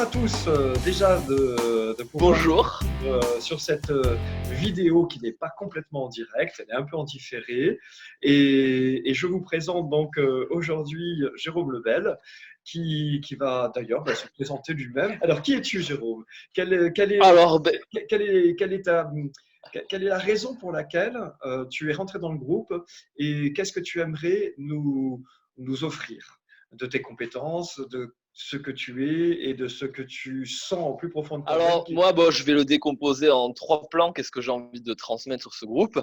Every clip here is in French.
à tous, déjà de pouvoir Bonjour. sur cette vidéo qui n'est pas complètement en direct, elle est un peu en différé. Et je vous présente donc aujourd'hui Jérôme Lebel, qui va d'ailleurs se présenter lui-même. Alors, qui es-tu, Jérôme? Quelle est, Alors, quelle est quelle est la raison pour laquelle tu es rentré dans le groupe et qu'est-ce que tu aimerais nous offrir de tes compétences, de ce que tu es et de ce que tu sens au plus profond de toi-même. moi, je vais le décomposer en 3 plans. Qu'est-ce que j'ai envie de transmettre sur ce groupe?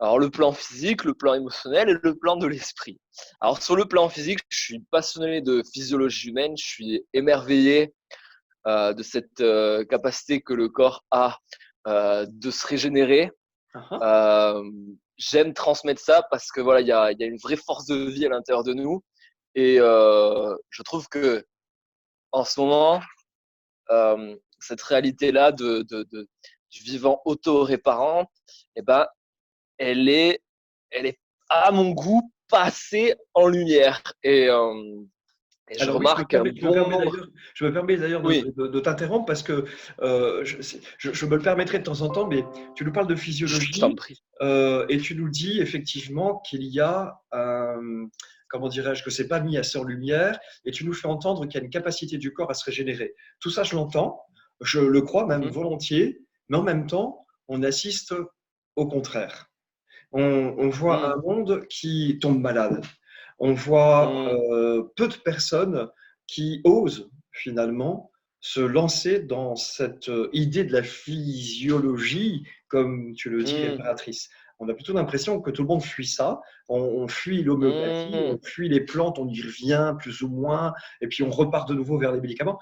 Alors, le plan physique, le plan émotionnel et le plan de l'esprit. Alors, sur le plan physique, je suis passionné de physiologie humaine. Je suis émerveillé de cette capacité que le corps a de se régénérer. Uh-huh. Euh, J'aime transmettre ça parce que voilà, il y a une vraie force de vie à l'intérieur de nous. Et je trouve que en ce moment, cette réalité-là du vivant auto-réparant, eh ben, elle est, elle est à mon goût pas assez en lumière. Et je Alors oui, remarque un bon nombre. je me permets d'ailleurs Oui, de t'interrompre parce que je me le permettrai de temps en temps, mais tu nous parles de je t'en physiologie prie. et tu nous dis effectivement qu'il y a, comment dirais-je, que c'est pas mis assez en lumière et tu nous fais entendre qu'il y a une capacité du corps à se régénérer. Tout ça, je l'entends, je le crois même Mhm, volontiers, mais en même temps, on assiste au contraire. On voit un mhm, monde qui tombe malade. On voit mhm, peu de personnes qui osent finalement se lancer dans cette idée de la physiologie, comme tu le dis, mhm, réparatrice. On a plutôt l'impression que tout le monde fuit ça. On fuit l'homéopathie, on mhm. fuit les plantes, on y revient plus ou moins, et puis on repart de nouveau vers les médicaments.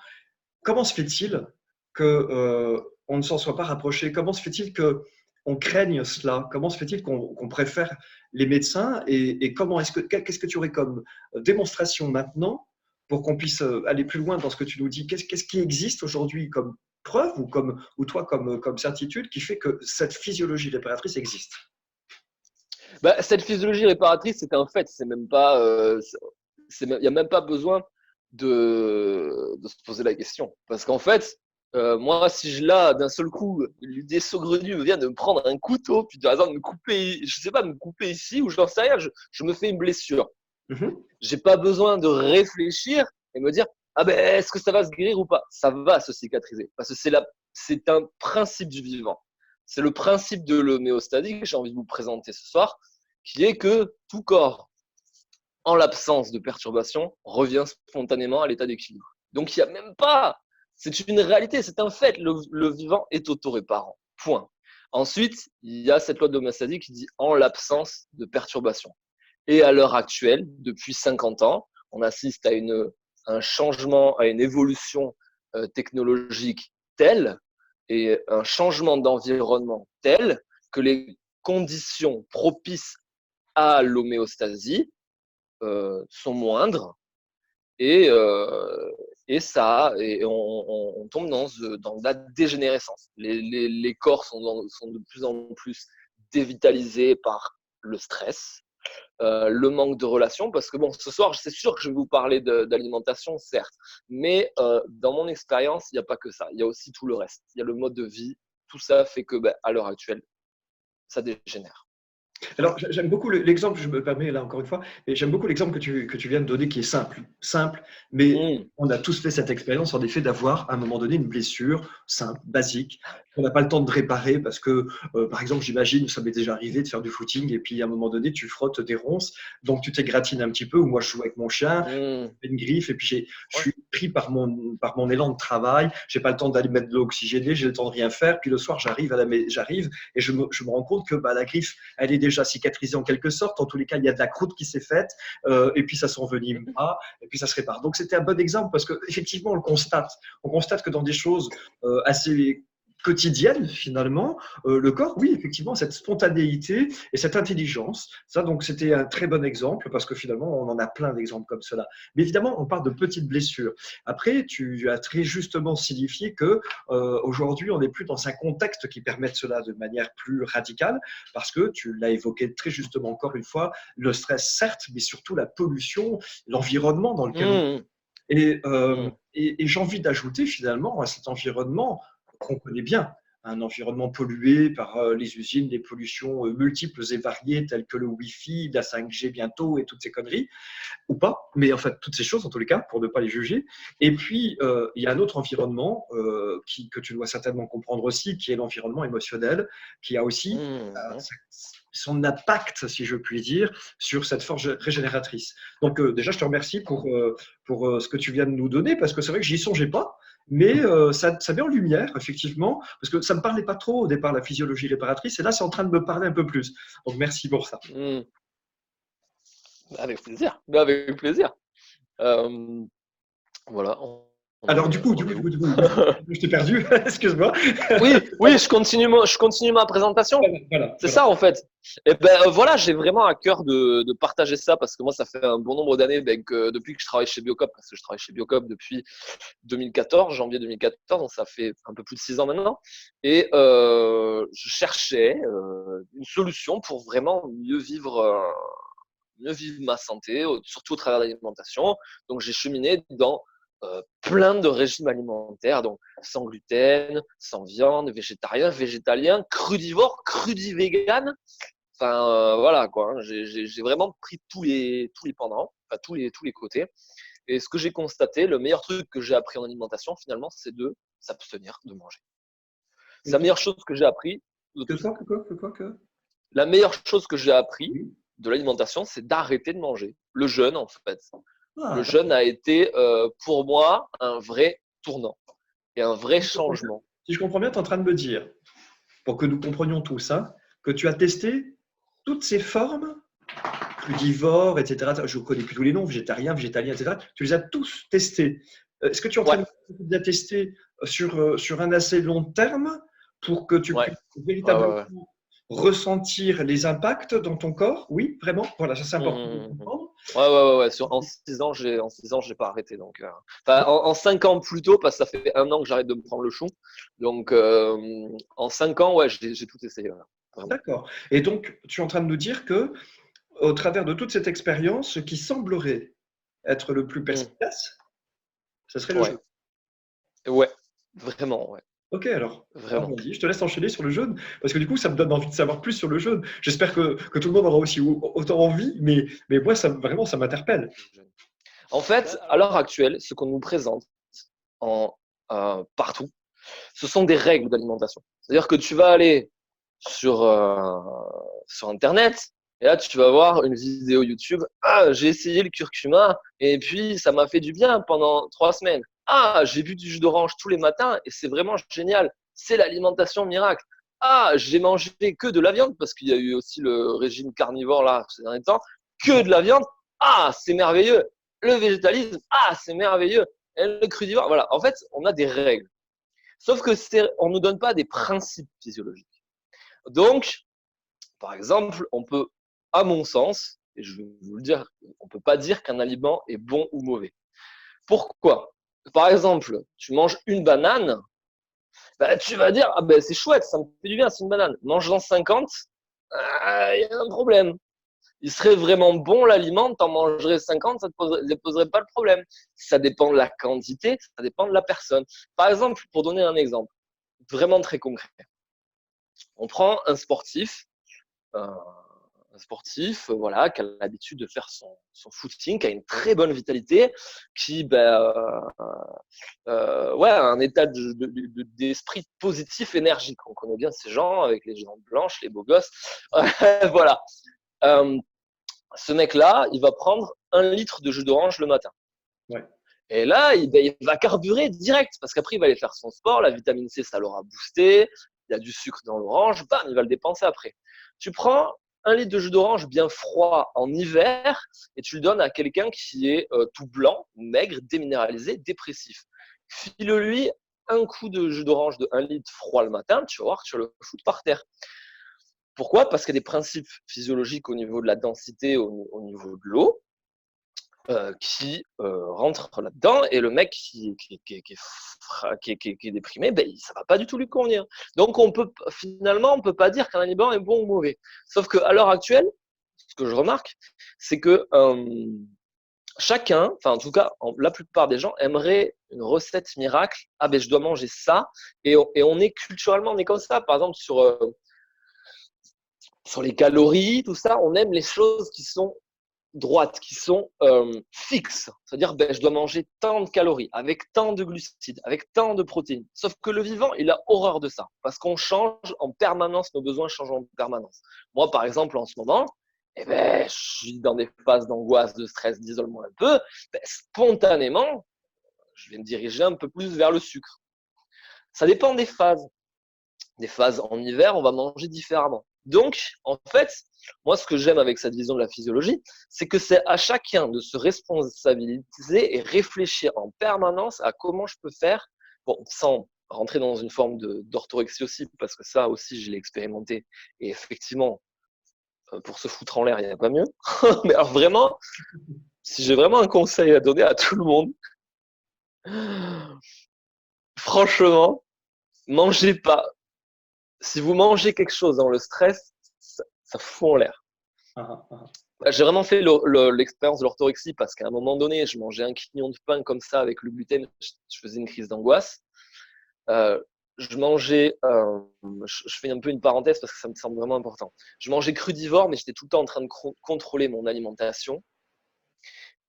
Comment se fait-il que on ne s'en soit pas rapproché? Comment se fait-il que on craigne cela? Comment se fait-il qu'on préfère les médecins? Et comment est-ce que qu'est-ce que tu aurais comme démonstration maintenant pour qu'on puisse aller plus loin dans ce que tu nous dis? Qu'est-ce qui existe aujourd'hui comme preuve ou toi comme certitude qui fait que cette physiologie réparatrice existe? Cette physiologie réparatrice, c'est un fait. C'est même pas, il n'y a même pas besoin de se poser la question. Parce qu'en fait, moi, si je là, d'un seul coup, l'idée saugrenue me vient de me prendre un couteau, puis par exemple de me couper, je sais pas, de me couper ici, ou je n'en sais rien, je me fais une blessure. Mhm. J'ai pas besoin de réfléchir et me dire, ah ben, est-ce que ça va se guérir ou pas? Ça va se cicatriser. Parce que c'est un principe du vivant. C'est le principe de l'homéostasie que j'ai envie de vous présenter ce soir, qui est que tout corps, en l'absence de perturbation, revient spontanément à l'état d'équilibre. Donc il n'y a même pas, c'est une réalité, c'est un fait, le vivant est autoréparant. Point. Ensuite, il y a cette loi de l'homéostasie qui dit en l'absence de perturbation. Et à l'heure actuelle, depuis 50 ans, on assiste à un changement, à une évolution technologique telle et un changement d'environnement tel que les conditions propices à l'homéostasie sont moindres et, euh, on tombe dans la dégénérescence. Les corps sont de plus en plus dévitalisés par le stress, le manque de relations, parce que bon, ce soir, c'est sûr que je vais vous parler d'alimentation, certes, mais dans mon expérience, il n'y a pas que ça, il y a aussi tout le reste. Il y a le mode de vie, tout ça fait que à l'heure actuelle, ça dégénère. Alors, j'aime beaucoup l'exemple, je me permets là encore une fois, et j'aime beaucoup l'exemple que tu viens de donner qui est simple. Simple, mais Mmh, on a tous fait cette expérience en effet d'avoir à un moment donné une blessure simple, basique, qu'on n'a pas le temps de réparer parce que, par exemple, j'imagine, ça m'est déjà arrivé de faire du footing et puis à un moment donné, tu frottes des ronces, donc tu t'égratines un petit peu, ou moi je joue avec mon chien, mmh, une griffe et puis je ouais, suis pris par mon élan de travail, j'ai pas le temps d'aller mettre de l'eau oxygénée, j'ai le temps de rien faire, puis le soir j'arrive et je me rends compte que la griffe elle est déjà cicatrisée en quelque sorte. En tous les cas, il y a de la croûte qui s'est faite, et puis ça s'envenime pas, et puis ça se répare. Donc c'était un bon exemple parce qu'effectivement, on le constate. On constate que dans des choses assez quotidiennes, finalement, le corps, oui, effectivement, cette spontanéité et cette intelligence. Ça, donc, c'était un très bon exemple parce que finalement, on en a plein d'exemples comme cela. Mais évidemment, on parle de petites blessures. Après, tu as très justement signifié que aujourd'hui, on n'est plus dans un contexte qui permette cela de manière plus radicale parce que tu l'as évoqué très justement encore une fois, le stress certes, mais surtout la pollution, l'environnement dans lequel on... mmh. Et, Mm. et j'ai envie d'ajouter finalement à cet environnement qu'on connaît bien, un environnement pollué par les usines, les pollutions multiples et variées telles que le Wi-Fi, la 5G bientôt et toutes ces conneries, ou pas, mais en fait toutes ces choses en tous les cas pour ne pas les juger. Et puis il y a un autre environnement que tu dois certainement comprendre aussi, qui est l'environnement émotionnel, qui a aussi Mm. son impact, si je puis dire, sur cette force régénératrice. Donc déjà, je te remercie pour ce que tu viens de nous donner, parce que c'est vrai que j'y songeais pas, mais ça met en lumière, effectivement, parce que ça me parlait pas trop au départ, la physiologie réparatrice, et là, c'est en train de me parler un peu plus. Donc merci pour ça. Mm. Avec plaisir. Mais avec plaisir. Euh, voilà, Alors on est où? je t'ai perdu, excuse-moi. Oui, oui, je continue ma présentation. Voilà, voilà, C'est voilà. ça en fait. Et ben voilà, j'ai vraiment à cœur de partager ça parce que moi, ça fait un bon nombre d'années depuis que je travaille chez Biocop, parce que je travaille chez Biocop depuis 2014, janvier 2014, donc ça fait un peu plus de 6 ans maintenant. Et je cherchais une solution pour vraiment mieux vivre ma santé, surtout au travers de l'alimentation. Donc j'ai cheminé dans plein de régimes alimentaires, donc sans gluten, sans viande, végétarien, végétalien, crudivore, crudi-vegan. Enfin, voilà quoi. Hein. J'ai vraiment pris tous les pendants, enfin, tous les côtés. Et ce que j'ai constaté, le meilleur truc que j'ai appris en alimentation, finalement, c'est de s'abstenir de manger. C'est la meilleure chose que j'ai appris de Que tout ça. quoi, que quoi, que quoi, que La meilleure chose que j'ai appris oui. de l'alimentation, c'est d'arrêter de manger. Le jeûne, en fait. Le Ah, jeûne a été, pour moi, un vrai tournant et un vrai changement. si je comprends bien, tu es en train de me dire, pour que nous comprenions tous, hein, que tu as testé toutes ces formes, crudivores, etc. Je ne connais plus tous les noms, végétarien, végétalien, etc. Tu les as tous testés. Est-ce que tu es en train Ouais, de bien tester sur un assez long terme pour que tu ouais, puisses ouais, véritablement ouais. Ouais. ressentir les impacts dans ton corps? Oui, vraiment. Voilà, ça c'est Mmh, important de mmh, mmh. comprendre. Ouais, ouais, ouais, ouais. En 6 ans, j'ai pas arrêté. Donc, enfin, en 5 ans plus tôt, parce que ça fait 1 an que j'arrête de me prendre le chou. Donc, en 5 ans, ouais, j'ai tout essayé. Voilà. Vraiment. D'accord. Et donc, tu es en train de nous dire que, au travers de toute cette expérience, ce qui semblerait être le plus Mmh. perspicace, ce serait le Ouais, jeu. ouais, vraiment, ouais, Ok, alors vraiment. vas-y, je te laisse enchaîner sur le jaune, parce que du coup, ça me donne envie de savoir plus sur le jaune. J'espère que tout le monde aura aussi autant envie, mais moi, ça, vraiment, ça m'interpelle. En fait, à l'heure actuelle, ce qu'on nous présente en, partout, ce sont des règles d'alimentation. C'est-à-dire que tu vas aller sur, sur Internet et là, tu vas voir une vidéo YouTube. Ah, j'ai essayé le curcuma et puis ça m'a fait du bien pendant 3 semaines. Ah, j'ai bu du jus d'orange tous les matins et c'est vraiment génial. C'est l'alimentation miracle. Ah, j'ai mangé que de la viande parce qu'il y a eu aussi le régime carnivore là ces derniers temps. Que de la viande. Ah, c'est merveilleux. Le végétalisme. Ah, c'est merveilleux. Et le crudivore. Voilà. En fait, on a des règles. Sauf que on ne nous donne pas des principes physiologiques. Donc, par exemple, on peut, à mon sens, et je vais vous le dire, on ne peut pas dire qu'un aliment est bon ou mauvais. Pourquoi? Par exemple, tu manges une banane, bah, tu vas dire, ah ben c'est chouette, ça me fait du bien, c'est une banane. Mange-en 50, il y a un problème. Il serait vraiment bon l'aliment, t'en mangerais 50, ça ne poserait pas le problème. Ça dépend de la quantité, ça dépend de la personne. Par exemple, pour donner un exemple vraiment très concret, on prend un sportif, voilà, qui a l'habitude de faire son footing, qui a une très bonne vitalité, qui ouais, a un état d'esprit positif, énergique. On connaît bien ces gens avec les jambes blanches, les beaux gosses. Voilà. Euh, Ce mec-là, il va prendre 1 litre de jus d'orange le matin. Ouais. Et là, il va carburer direct, parce qu'après, il va aller faire son sport, la vitamine C, ça l'aura boosté, il y a du sucre dans l'orange, bam, il va le dépenser après. Tu prends 1 litre de jus d'orange bien froid en hiver, et tu le donnes à quelqu'un qui est tout blanc, maigre, déminéralisé, dépressif. File-lui un coup de jus d'orange de 1 litre froid le matin, tu vas voir que tu vas le foutre par terre. Pourquoi? Parce qu'il y a des principes physiologiques au niveau de la densité, au niveau de l'eau, qui rentre là-dedans et le mec qui est déprimé, ben, ça va pas du tout lui convenir. Donc finalement, on peut pas dire qu'un aliment est bon ou mauvais. Sauf qu'à l'heure actuelle, ce que je remarque, c'est que chacun, enfin en tout cas, la plupart des gens aimeraient une recette miracle. Ah ben je dois manger ça. Et on est culturellement, on est comme ça. Par exemple, sur les calories, tout ça, on aime les choses qui sont droites, qui sont fixes. C'est-à-dire, ben, je dois manger tant de calories, avec tant de glucides, avec tant de protéines. Sauf que le vivant, il a horreur de ça, parce qu'on change en permanence, nos besoins changent en permanence. Moi, par exemple, en ce moment, eh ben, je suis dans des phases d'angoisse, de stress, d'isolement un peu. Ben, spontanément, je vais me diriger un peu plus vers le sucre. Ça dépend des phases. Des phases en hiver, on va manger différemment. Donc, en fait, moi, ce que j'aime avec cette vision de la physiologie, c'est que c'est à chacun de se responsabiliser et réfléchir en permanence à comment je peux faire, bon, sans rentrer dans une forme d'orthorexie aussi, parce que ça aussi, je l'ai expérimenté. Et effectivement, pour se foutre en l'air, il n'y a pas mieux. Mais alors vraiment, si j'ai vraiment un conseil à donner à tout le monde, franchement, mangez pas. Si vous mangez quelque chose dans le stress, ça fout en l'air. Ah, ah, ah. J'ai vraiment fait l'expérience de l'orthorexie parce qu'à un moment donné, je mangeais un quignon de pain comme ça avec le gluten, je faisais une crise d'angoisse. Je mangeais, je fais un peu une parenthèse parce que ça me semble vraiment important. Je mangeais crudivore, mais j'étais tout le temps en train de contrôler mon alimentation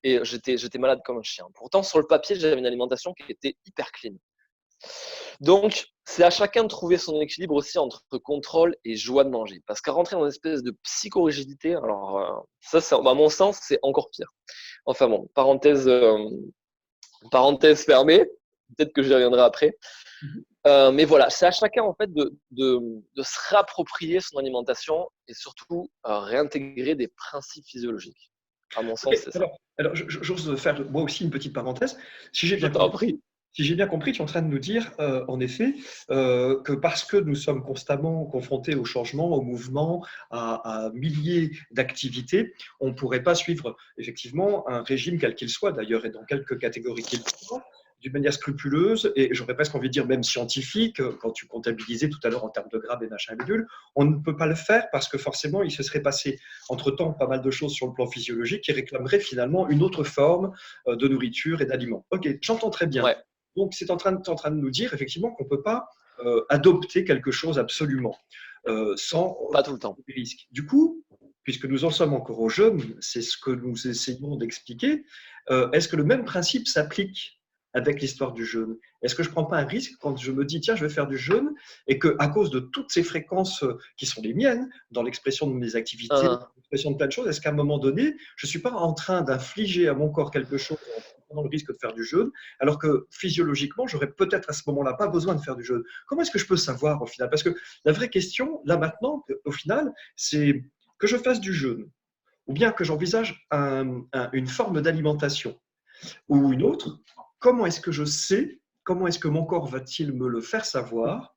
et j'étais malade comme un chien. Pourtant, sur le papier, j'avais une alimentation qui était hyper clean. Donc, c'est à chacun de trouver son équilibre aussi entre contrôle et joie de manger. Parce qu'à rentrer dans une espèce de psychorigidité, alors ça, à mon sens, c'est encore pire. Enfin bon, parenthèse fermée. Peut-être que j'y reviendrai après. Mais voilà, c'est à chacun en fait de se réapproprier son alimentation et surtout réintégrer des principes physiologiques. À mon sens, Ok, c'est ça. alors j'ose faire moi aussi une petite parenthèse. Si j'ai Je bien t'en compris, prie. si j'ai bien compris, tu es en train de nous dire, en effet, que parce que nous sommes constamment confrontés au changement, au mouvement, à milliers d'activités, on ne pourrait pas suivre effectivement un régime quel qu'il soit, d'ailleurs, et dans quelques catégories qu'il soit, d'une manière scrupuleuse, et j'aurais presque envie de dire même scientifique, quand tu comptabilisais tout à l'heure en termes de grammes et machin bidule, on ne peut pas le faire parce que forcément, il se serait passé entre-temps pas mal de choses sur le plan physiologique qui réclameraient finalement une autre forme de nourriture et d'aliments. Ok, j'entends très bien. Ouais, Donc, c'est en train de nous dire effectivement qu'on ne peut pas adopter quelque chose absolument sans pas tout le temps. risque. Du coup, puisque nous en sommes encore aux jeunes, c'est ce que nous essayons d'expliquer, est-ce que le même principe s'applique avec l'histoire du jeûne? Est-ce que je ne prends pas un risque quand je me dis, tiens, je vais faire du jeûne et qu'à cause de toutes ces fréquences qui sont les miennes, dans l'expression de mes activités, Uh, l'expression de plein de choses, est-ce qu'à un moment donné, je ne suis pas en train d'infliger à mon corps quelque chose en prenant le risque de faire du jeûne, alors que physiologiquement, j'aurais peut-être à ce moment-là pas besoin de faire du jeûne? Comment est-ce que je peux savoir au final? Parce que la vraie question, là maintenant, au final, c'est que je fasse du jeûne, ou bien que j'envisage une forme d'alimentation ou une autre, comment est-ce que je sais, comment est-ce que mon corps va-t-il me le faire savoir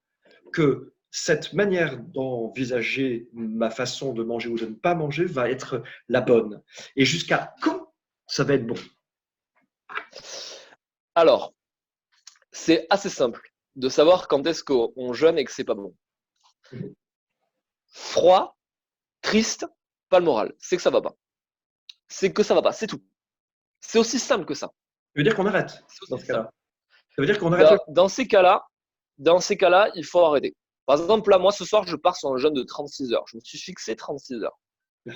que cette manière d'envisager ma façon de manger ou de ne pas manger va être la bonne? Et jusqu'à quand ça va être bon? alors, c'est assez simple de savoir quand est-ce qu'on jeûne et que c'est pas bon. Froid, triste, pas le moral. C'est que ça va pas. C'est que ça va pas. C'est tout. C'est aussi simple que ça. Ça veut dire qu'on arrête C'est dans aussi ce simple. cas-là. Ça veut dire qu'on arrête Dans, le. dans ces cas-là, dans ces cas-là, il faut arrêter. Par exemple, là, moi, ce soir, je pars sur un jeûne de 36 heures. Je me suis fixé 36 heures.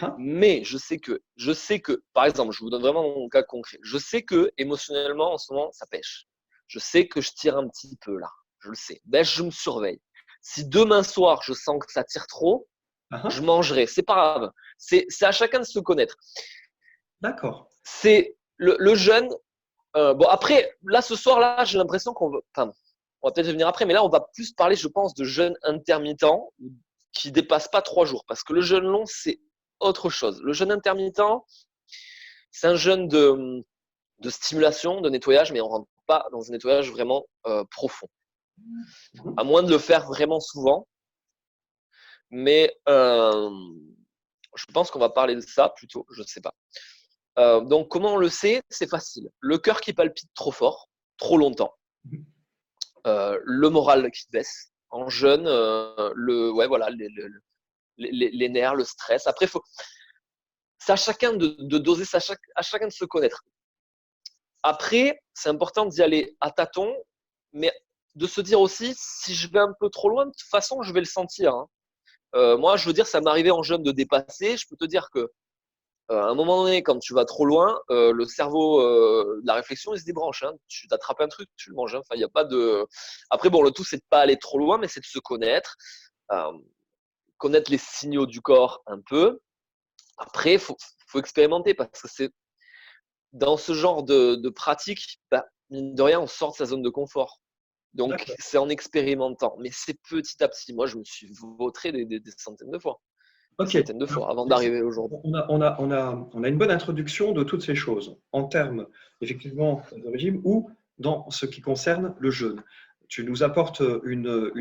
Hein. Mais je sais que, par exemple, je vous donne vraiment mon cas concret. Je sais que émotionnellement, en ce moment, ça pêche. Je sais que je tire un petit peu là. Je le sais. Ben, je me surveille. Si demain soir, je sens que ça tire trop, je Hein. mangerai. C'est pas grave. C'est à chacun de se connaître. D'accord. C'est le jeûne. Bon, après, là, ce soir-là, j'ai l'impression qu'on va. Enfin, on va peut-être revenir après, mais là, on va plus parler, je pense, de jeûne intermittent qui dépasse pas 3 jours. Parce que le jeûne long, c'est autre chose. Le jeûne intermittent, c'est un jeûne de stimulation, de nettoyage, mais on rentre pas dans un nettoyage vraiment profond. À moins de le faire vraiment souvent. Mais je pense qu'on va parler de ça plutôt, je ne sais pas. Donc, comment on le sait? C'est facile. Le cœur qui palpite trop fort, trop longtemps. Le moral qui baisse en jeûne, ouais, voilà, les nerfs, le stress. Après, c'est à chacun de doser, à chacun de se connaître. Après, c'est important d'y aller à tâtons, mais de se dire aussi, si je vais un peu trop loin, de toute façon, je vais le sentir. Hein. Moi, je veux dire, ça m'arrivait en jeune de dépasser. Je peux te dire que à un moment donné, quand tu vas trop loin, le cerveau, la réflexion, il se débranche. Hein. Tu t'attrapes un truc, tu le manges. Hein. Enfin, il y a pas de. Après, bon, le tout, c'est de pas aller trop loin, mais c'est de se connaître, euh, connaître les signaux du corps un peu. Après, faut expérimenter parce que c'est dans ce genre de pratique, bah, mine de rien, on sort de sa zone de confort. Donc, D'accord. c'est en expérimentant, mais c'est petit à petit. Moi, je me suis vautré des centaines de fois, des Ok. centaines de Alors, fois avant d'arriver aujourd'hui. on a une bonne introduction de toutes ces choses en termes effectivement de régime ou dans ce qui concerne le jeûne. Tu nous apportes une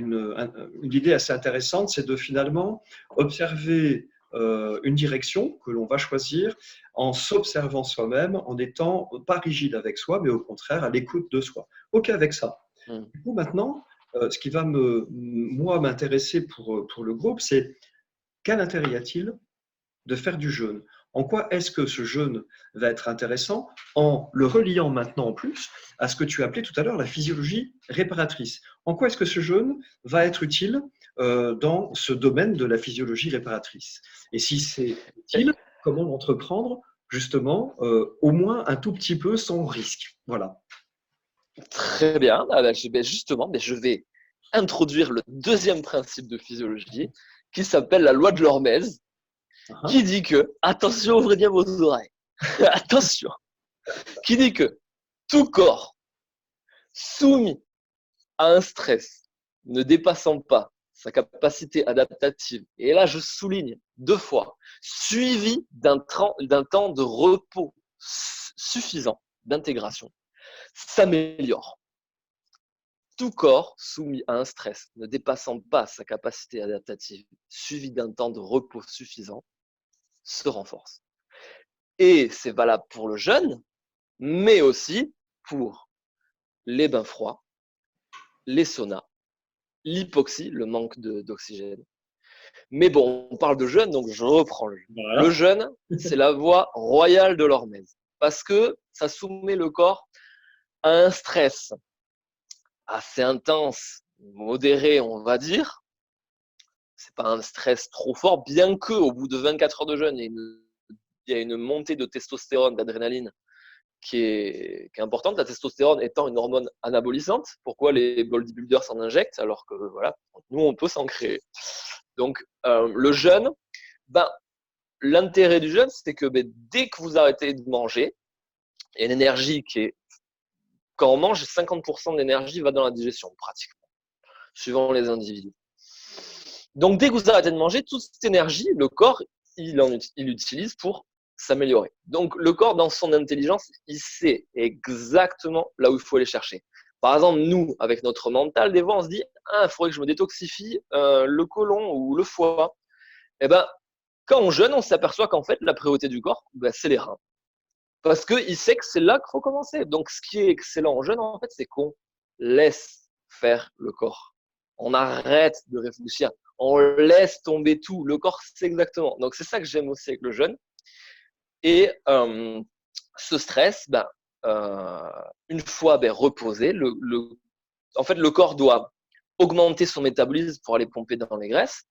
idée assez intéressante, c'est de finalement observer une direction que l'on va choisir en s'observant soi-même, en n'étant pas rigide avec soi, mais au contraire à l'écoute de soi. Ok avec ça. Hmm. Du coup, maintenant, ce qui va moi m'intéresser pour le groupe, c'est quel intérêt y a-t-il de faire du jeûne? En quoi est-ce que ce jeûne va être intéressant en le reliant maintenant en plus à ce que tu appelais tout à l'heure la physiologie réparatrice? En quoi est-ce que ce jeûne va être utile dans ce domaine de la physiologie réparatrice? Et si c'est utile, comment l'entreprendre justement au moins un tout petit peu sans risque? Voilà. Très bien. Ah, bah, justement, je vais introduire le deuxième principe de physiologie qui s'appelle la loi de l'hormèse, qui Hein. dit que, attention, ouvrez bien vos oreilles, attention, qui dit que tout corps soumis à un stress ne dépassant pas sa capacité adaptative, et là je souligne deux fois, suivi d'un temps de repos suffisant d'intégration, s'améliore. Tout corps soumis à un stress ne dépassant pas sa capacité adaptative, suivi d'un temps de repos suffisant, se renforce. Et c'est valable pour le jeûne, mais aussi pour les bains froids, les saunas, l'hypoxie, le manque d'oxygène. Mais bon, on parle de jeûne, donc je reprends le jeûne. Le Voilà. jeûne, c'est la voie royale de l'hormèse, parce que ça soumet le corps à un stress assez intense, modéré, on va dire. C'est pas un stress trop fort, bien que au bout de 24 heures de jeûne, il y a une montée de testostérone, d'adrénaline qui est importante. La testostérone étant une hormone anabolisante. Pourquoi les bodybuilders s'en injectent alors que voilà, nous on peut s'en créer. Donc le jeûne, ben, l'intérêt du jeûne, c'est que dès que vous arrêtez de manger, il y a une énergie qui est quand on mange, 50% de l'énergie va dans la digestion, pratiquement, suivant les individus. Donc, dès que vous arrêtez de manger, toute cette énergie, le corps, il l'utilise pour s'améliorer. Donc, le corps, dans son intelligence, il sait exactement là où il faut aller chercher. Par exemple, nous, avec notre mental, des fois, on se dit, ah, il faudrait que je me détoxifie le côlon ou le foie. Eh ben, quand on jeûne, on s'aperçoit qu'en fait, la priorité du corps, c'est les reins. Parce qu'il sait que c'est là qu'il faut commencer. Donc, ce qui est excellent en jeûne, en fait, c'est qu'on laisse faire le corps. On arrête de réfléchir. On laisse tomber tout. Le corps sait exactement. Donc, c'est ça que j'aime aussi avec le jeûne. Et ce stress, une fois reposé, en fait, le corps doit augmenter son métabolisme pour aller pomper dans les graisses.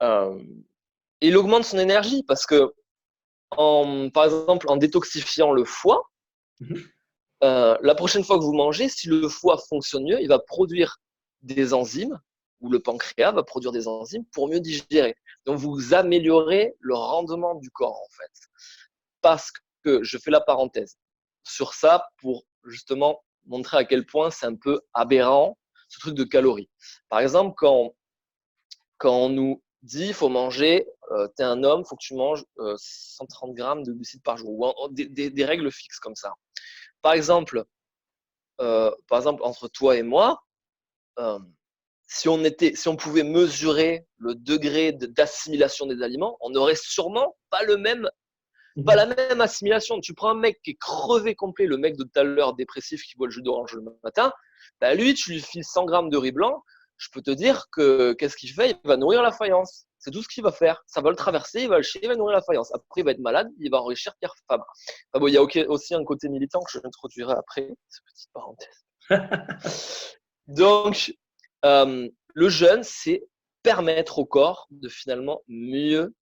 Et il augmente son énergie parce que, par exemple, en détoxifiant le foie, la prochaine fois que vous mangez, si le foie fonctionne mieux, il va produire des enzymes, ou le pancréas va produire des enzymes pour mieux digérer. Donc, vous améliorez le rendement du corps, en fait. Parce que, je fais la parenthèse sur ça pour justement montrer à quel point c'est un peu aberrant, ce truc de calories. Par exemple, quand on nous dit il faut manger, tu es un homme, il faut que tu manges 130 grammes de glucides par jour, ou des règles fixes comme ça. Par exemple, entre toi et moi, euh, si on pouvait mesurer le degré d'assimilation des aliments, on n'aurait sûrement pas la même assimilation. Tu prends un mec qui est crevé complet, le mec de tout à l'heure dépressif qui boit le jus d'orange le matin, lui, tu lui files 100 grammes de riz blanc, je peux te dire que qu'est-ce qu'il fait? Il va nourrir la faïence. C'est tout ce qu'il va faire. Ça va le traverser, il va le chier, il va nourrir la faïence. Après, il va être malade, il va enrichir Pierre Fabre. Enfin, bon, il y a aussi un côté militant que je introduirai après, cette petite parenthèse. Donc, le jeûne, c'est permettre au corps de finalement mieux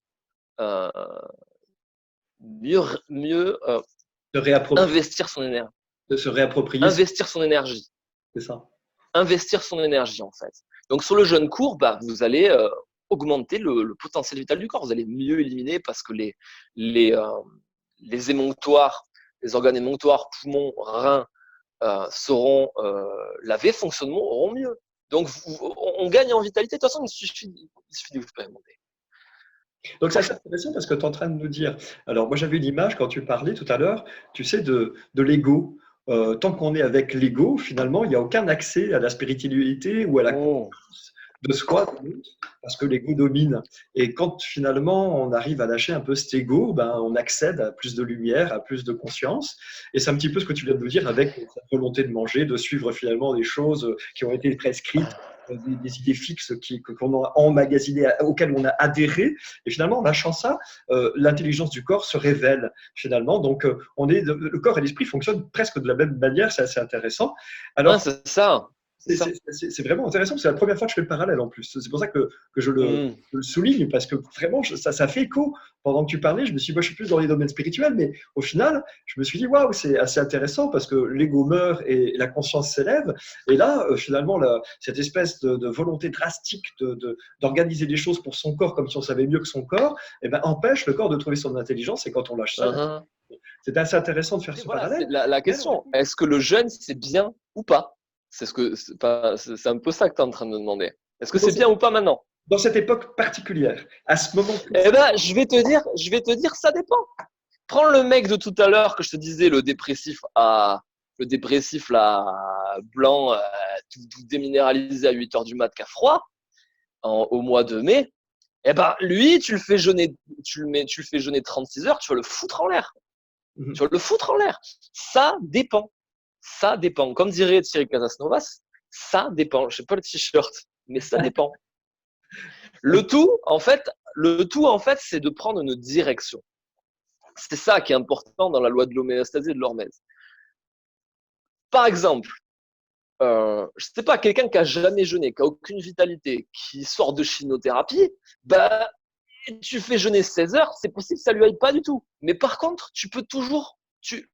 euh, De réapproprier, investir son énergie. de se réapproprier, Investir son énergie. c'est ça. Investir son énergie, en fait. Donc, sur le jeûne court, vous allez augmenter le potentiel vital du corps. Vous allez mieux éliminer parce que les émonctoires, les organes émonctoires, poumons, reins seront lavés, auront mieux. Donc, on gagne en vitalité. De toute façon, il suffit d'expérimenter. Donc, c'est intéressant parce que tu es en train de nous dire. Alors, moi, j'avais une image quand tu parlais tout à l'heure, tu sais, de l'ego. Tant qu'on est avec l'ego, finalement, il n'y a aucun accès à la spiritualité ou à la conscience de soi, parce que l'ego domine. Et quand finalement on arrive à lâcher un peu cet ego, on accède à plus de lumière, à plus de conscience. Et c'est un petit peu ce que tu viens de nous dire avec cette volonté de manger, de suivre finalement des choses qui ont été prescrites, des idées fixes qu'on a emmagasinées, auxquelles on a adhéré. Et finalement, en lâchant ça, l'intelligence du corps se révèle finalement. Donc, le corps et l'esprit fonctionnent presque de la même manière. C'est assez intéressant. Alors, c'est ça. c'est vraiment intéressant, c'est la première fois que je fais le parallèle en plus. C'est pour ça que je le souligne, parce que vraiment, ça fait écho. Pendant que tu parlais, je me suis dit, moi, je suis plus dans les domaines spirituels, mais au final, je me suis dit, waouh, c'est assez intéressant parce que l'ego meurt et la conscience s'élève. Et là, finalement, cette espèce de volonté drastique d'organiser les choses pour son corps comme si on savait mieux que son corps, empêche le corps de trouver son intelligence. Et quand on lâche ça, c'est assez intéressant de faire ce parallèle. La question, est-ce que le jeûne, c'est bien ou pas? C'est un peu ça que tu es en train de me demander. Est-ce que c'est bien ou pas maintenant? Dans cette époque particulière, à ce moment. Je vais te dire, ça dépend. Prends le mec de tout à l'heure que je te disais, le dépressif là, blanc, tout déminéralisé à 8h du mat, qui a froid, au mois de mai. Lui, tu le fais jeûner 36 heures, tu vas le foutre en l'air. Tu vas le foutre en l'air. Ça dépend. Ça dépend. Comme dirait Thierry Casasnovas, ça dépend. Je sais pas le t-shirt, mais ça dépend. Le tout, en fait, c'est de prendre une direction. C'est ça qui est important dans la loi de l'homéostasie et de l'hormèse. Par exemple, je sais pas, quelqu'un qui a jamais jeûné, qui a aucune vitalité, qui sort de chimiothérapie, tu fais jeûner 16 heures, c'est possible que ça lui aille pas du tout. Mais par contre, tu peux toujours,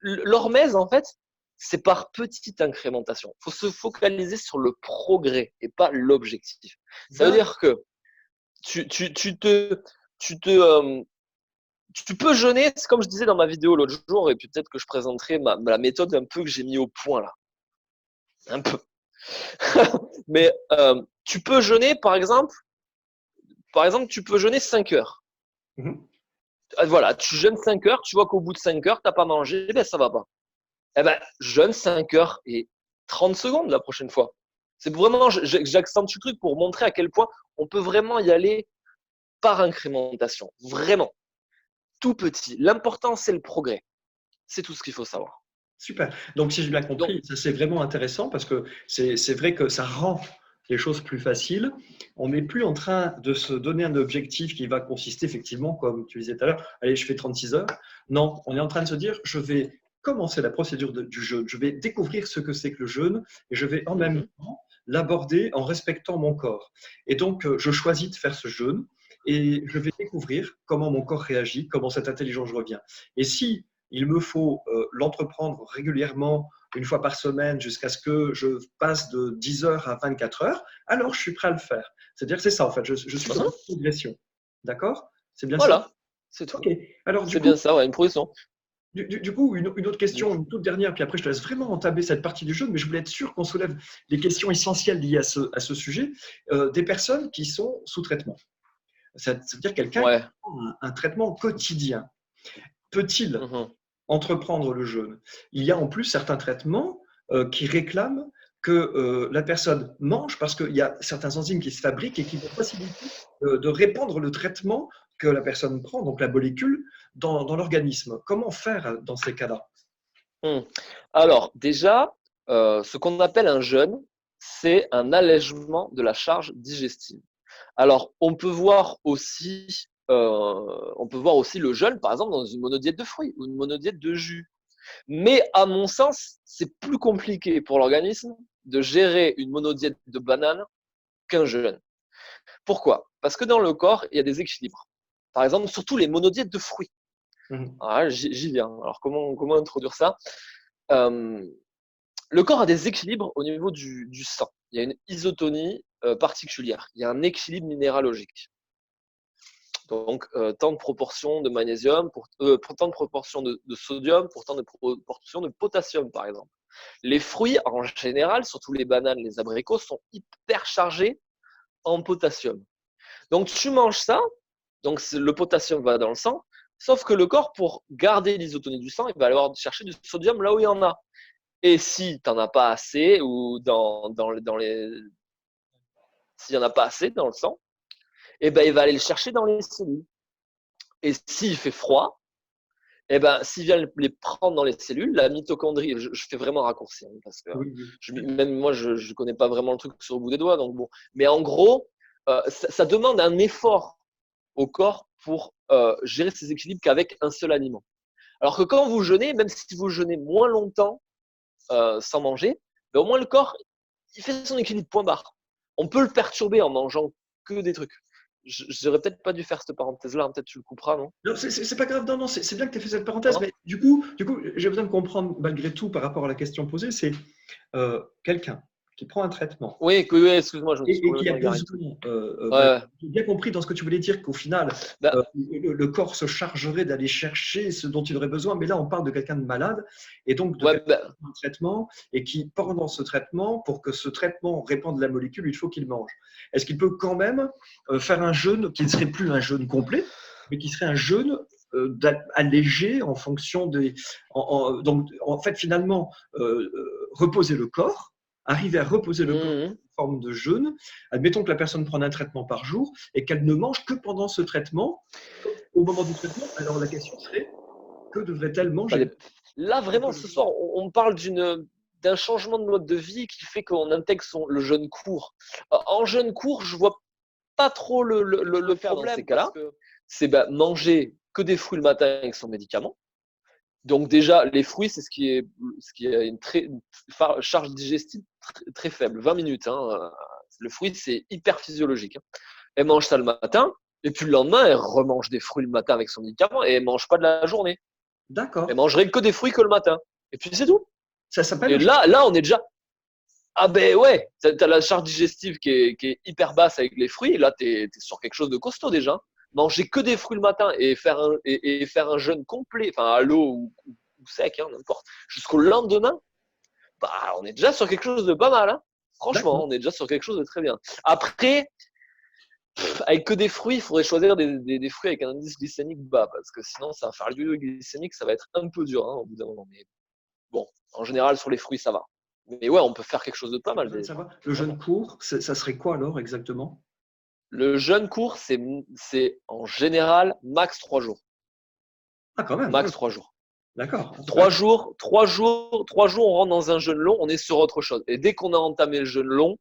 l'hormèse, en fait, c'est par petite incrémentation. Il faut se focaliser sur le progrès et pas l'objectif. Ça veut dire que tu peux jeûner, c'est comme je disais dans ma vidéo l'autre jour, et puis peut-être que je présenterai la méthode un peu que j'ai mis au point là. Un peu. Mais tu peux jeûner, par exemple, tu peux jeûner 5 heures. Voilà, tu jeûnes 5 heures, tu vois qu'au bout de 5 heures, tu n'as pas mangé, ça va pas. Jeûne 5 heures et 30 secondes la prochaine fois. C'est vraiment, j'accentue le truc pour montrer à quel point on peut vraiment y aller par incrémentation. Vraiment. Tout petit. L'important, c'est le progrès. C'est tout ce qu'il faut savoir. Super. Donc, si j'ai bien compris, ça c'est vraiment intéressant parce que c'est vrai que ça rend les choses plus faciles. On n'est plus en train de se donner un objectif qui va consister effectivement, comme tu disais tout à l'heure, allez, je fais 36 heures. Non, on est en train de se dire, je vais commencer la procédure du jeûne. Je vais découvrir ce que c'est que le jeûne et je vais en même temps l'aborder en respectant mon corps. Et donc, je choisis de faire ce jeûne et je vais découvrir comment mon corps réagit, comment cette intelligence revient. Et si il me faut l'entreprendre régulièrement, une fois par semaine, jusqu'à ce que je passe de 10 heures à 24 heures, alors je suis prêt à le faire. C'est-à-dire que c'est ça, en fait. Je suis dans une progression. D'accord? C'est bien ça? Voilà, c'est tout. Okay. Alors, c'est bien ça, ouais, une progression. Du coup, une autre question, une toute dernière, puis après je te laisse vraiment entamer cette partie du jeu, mais je voulais être sûr qu'on soulève les questions essentielles liées à ce sujet, des personnes qui sont sous traitement. Ça veut dire quelqu'un qui a un traitement quotidien. Peut-il entreprendre le jeûne? Il y a en plus certains traitements qui réclament que la personne mange parce qu'il y a certains enzymes qui se fabriquent et qui vont faciliter de répandre le traitement que la personne prend, donc la molécule, dans l'organisme. Comment faire dans ces cas-là? Alors, déjà, ce qu'on appelle un jeûne, c'est un allègement de la charge digestive. Alors, on peut voir aussi le jeûne, par exemple, dans une monodiète de fruits ou une monodiète de jus. Mais à mon sens, c'est plus compliqué pour l'organisme de gérer une monodiète de bananes qu'un jeûne. Pourquoi? Parce que dans le corps, il y a des équilibres. Par exemple, surtout les monodiètes de fruits. Mhm. Alors là, j'y viens. Alors, comment introduire ça? Euh, le corps a des équilibres au niveau du sang. Il y a une isotonie particulière. Il y a un équilibre minéralogique. Donc, tant de proportions de magnésium, pour tant de proportions de sodium, pour tant de proportions de potassium, par exemple. Les fruits, en général, surtout les bananes, les abricots, sont hyper chargés en potassium. Donc, tu manges ça, donc le potassium va dans le sang, sauf que le corps, pour garder l'isotonie du sang, il va aller chercher du sodium là où il y en a. Et si tu n'en as pas assez, ou s'il n'y en a pas assez dans le sang, eh ben, il va aller le chercher dans les cellules. Et s'il fait froid, eh ben, s'il vient les prendre dans les cellules, la mitochondrie, je fais vraiment raccourci, hein, parce que Oui, oui. même moi, je ne connais pas vraiment le truc sur le bout des doigts. Donc bon. Mais en gros, ça demande un effort au corps pour gérer ses équilibres qu'avec un seul aliment. Alors que quand vous jeûnez, même si vous jeûnez moins longtemps sans manger, ben au moins le corps, il fait son équilibre, point barre. On peut le perturber en mangeant que des trucs. J'aurais peut-être pas dû faire cette parenthèse-là, hein, peut-être tu le couperas, non? Non, c'est pas grave, non, non, c'est bien que tu aies fait cette parenthèse, Non. mais du coup j'ai besoin de comprendre malgré tout par rapport à la question posée, c'est quelqu'un qui prend un traitement Oui, excuse-moi, je me suis et qui a complètement égaré. besoin, Ouais, j'ai bien compris dans ce que tu voulais dire qu'au final, bah, le corps se chargerait d'aller chercher ce dont il aurait besoin, mais là on parle de quelqu'un de malade et donc de ouais, quelqu'un bah, qui prend un traitement et qui, pendant ce traitement, pour que ce traitement répande la molécule, il faut qu'il mange. Est-ce qu'il peut quand même faire un jeûne qui ne serait plus un jeûne complet, mais qui serait un jeûne allégé en fonction des. Donc, en fait, finalement, reposer le corps, arriver à reposer le corps mhm. sous forme de jeûne. Admettons que la personne prenne un traitement par jour et qu'elle ne mange que pendant ce traitement. Au moment du traitement, alors la question serait que devrait-elle Ça manger? dé- Là, vraiment, ce soir, on parle d'un changement de mode de vie qui fait qu'on intègre le jeûne court. En jeûne court, je vois pas trop le faire dans ces cas-là. C'est manger que des fruits le matin avec son médicament. Donc déjà, les fruits, c'est ce qui a une charge digestive très faible, 20 minutes. Hein. Le fruit, c'est hyper physiologique. Hein. Elle mange ça le matin, et puis le lendemain, elle remange des fruits le matin avec son médicament, et elle mange pas de la journée. Elle D'accord. mangerait que des fruits que le matin. Et puis c'est tout. Ça s'appelle Et le jeûne. là, on est déjà. Ah ben ouais, t'as la charge digestive qui est hyper basse avec les fruits, et là, t'es sur quelque chose de costaud déjà. Manger que des fruits le matin et faire un jeûne complet, enfin à l'eau ou sec, hein, n'importe, jusqu'au lendemain, bah, on est déjà sur quelque chose de pas mal. Hein. Franchement, D'accord. on est déjà sur quelque chose de très bien. Après, avec que des fruits, il faudrait choisir des fruits avec un indice glycémique bas, parce que sinon, ça va faire le glycémique, ça va être un peu dur hein, au bout d'un moment. Mais bon, en général, sur les fruits, ça va. Mais ouais, on peut faire quelque chose de pas mal Ça déjà. va. Le jeûne Vraiment. court, ça serait quoi alors exactement? Le jeûne court, c'est en général max 3 jours. Ah, quand même, oui. Max 3 jours. D'accord. 3 jours, on rentre dans un jeûne long, on est sur autre chose. Et dès qu'on a entamé le jeûne long,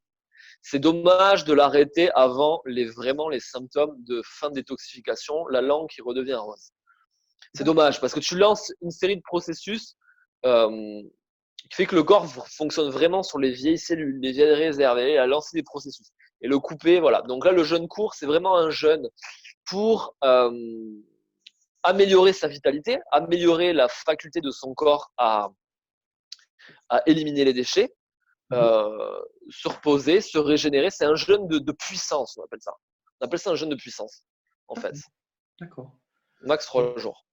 c'est dommage de l'arrêter avant vraiment les symptômes de fin de détoxification, la langue qui redevient rose. C'est D'accord. dommage parce que tu lances une série de processus euh, qui fait que le corps fonctionne vraiment sur les vieilles cellules, les vieilles réserves, et a lancé des processus. Et le couper, voilà. Donc là, le jeûne court, c'est vraiment un jeûne pour améliorer sa vitalité, améliorer la faculté de son corps à éliminer les déchets, Mhm. se reposer, se régénérer. C'est un jeûne de puissance, on appelle ça. On appelle ça un jeûne de puissance, en fait. D'accord. Max 3 jours.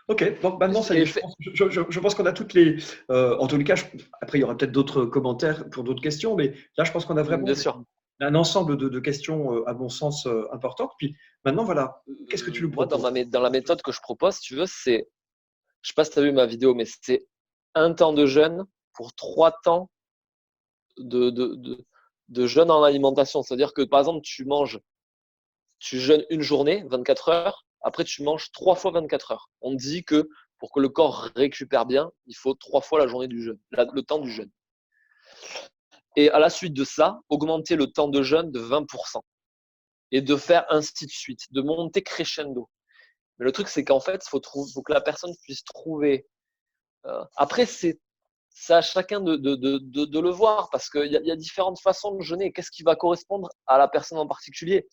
Ok, donc maintenant ça y est, Et je pense qu'on a toutes les. En tous les cas, après il y aura peut-être d'autres commentaires pour d'autres questions, mais là je pense qu'on a vraiment bien sûr. un ensemble de questions à mon sens importantes. Puis maintenant, voilà, qu'est-ce que tu nous Moi, proposes? dans la méthode que je propose, si tu veux, c'est, je sais pas si tu as vu ma vidéo, mais c'est un temps de jeûne pour 3 temps de, de, de, de jeûne en alimentation. C'est-à-dire que, par exemple, tu jeûnes une journée, 24 heures, après tu manges 3 fois 24 heures. On dit que pour que le corps récupère bien, il faut 3 fois la journée du jeûne, le temps du jeûne. Et à la suite de ça, augmenter le temps de jeûne de 20%. et de faire ainsi de suite, de monter crescendo. Mais le truc, c'est qu'en fait, faut que la personne puisse trouver. Après, c'est à chacun de le voir parce qu'il y a différentes façons de jeûner. Qu'est-ce qui va correspondre à la personne en particulier?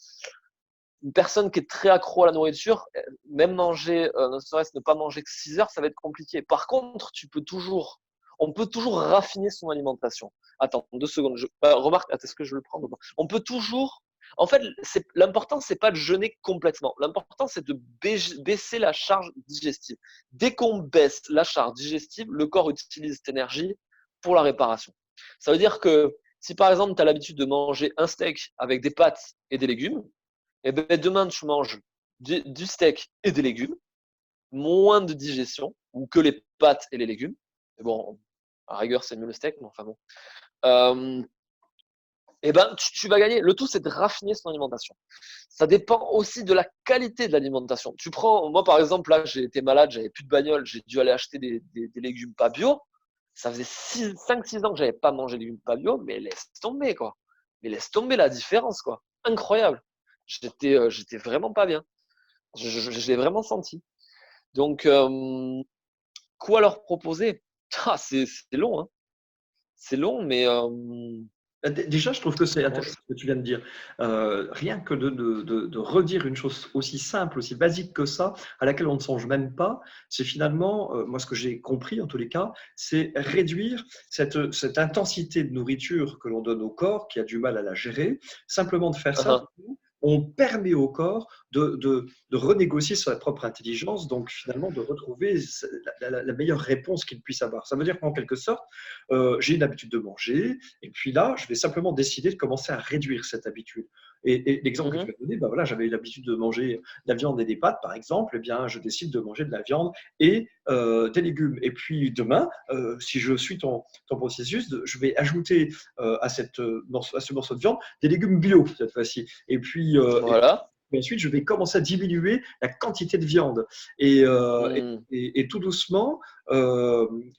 Une personne qui est très accro à la nourriture, même manger, ne serait-ce ne pas manger que 6 heures, ça va être compliqué. Par contre, on peut toujours raffiner son alimentation. Attends, 2 secondes. Remarque, est-ce que je le prends ou pas? On peut toujours. En fait, l'important, c'est pas de jeûner complètement. L'important, c'est de baisser la charge digestive. Dès qu'on baisse la charge digestive, le corps utilise cette énergie pour la réparation. Ça veut dire que si par exemple, tu as l'habitude de manger un steak avec des pâtes et des légumes, et ben demain, tu manges du steak et des légumes, moins de digestion, ou que les pâtes et les légumes. Et bon, à rigueur, c'est mieux le steak, mais enfin bon. Et ben, tu vas gagner. Le tout, c'est de raffiner son alimentation. Ça dépend aussi de la qualité de l'alimentation. Moi par exemple, là, j'ai été malade, j'avais plus de bagnole, j'ai dû aller acheter des légumes pas bio. Ça faisait 5-6 ans que j'avais pas mangé de légumes pas bio, mais laisse tomber, quoi. Mais laisse tomber la différence, quoi. Incroyable. J'étais vraiment pas bien. Je l'ai vraiment senti. Donc, quoi leur proposer? C'est long, hein. C'est long, mais Déjà, je trouve que c'est comment intéressant ce que tu viens de dire. Rien que de redire une chose aussi simple, aussi basique que ça, à laquelle on ne songe même pas, c'est finalement, moi ce que j'ai compris en tous les cas, c'est réduire cette intensité de nourriture que l'on donne au corps, qui a du mal à la gérer. Simplement de faire ça, uh-huh. on permet au corps de renégocier sa propre intelligence, donc finalement de retrouver la meilleure réponse qu'il puisse avoir. Ça veut dire qu'en quelque sorte, j'ai une habitude de manger, et puis là, je vais simplement décider de commencer à réduire cette habitude. Et l'exemple que tu Mhm. as donné, ben voilà, j'avais eu l'habitude de manger de la viande et des pâtes, par exemple, eh bien, je décide de manger de la viande et des légumes. Et puis demain, si je suis ton processus, je vais ajouter à ce morceau de viande des légumes bio cette fois-ci. Voilà. Et ensuite, je vais commencer à diminuer la quantité de viande. Hmm. Et tout doucement,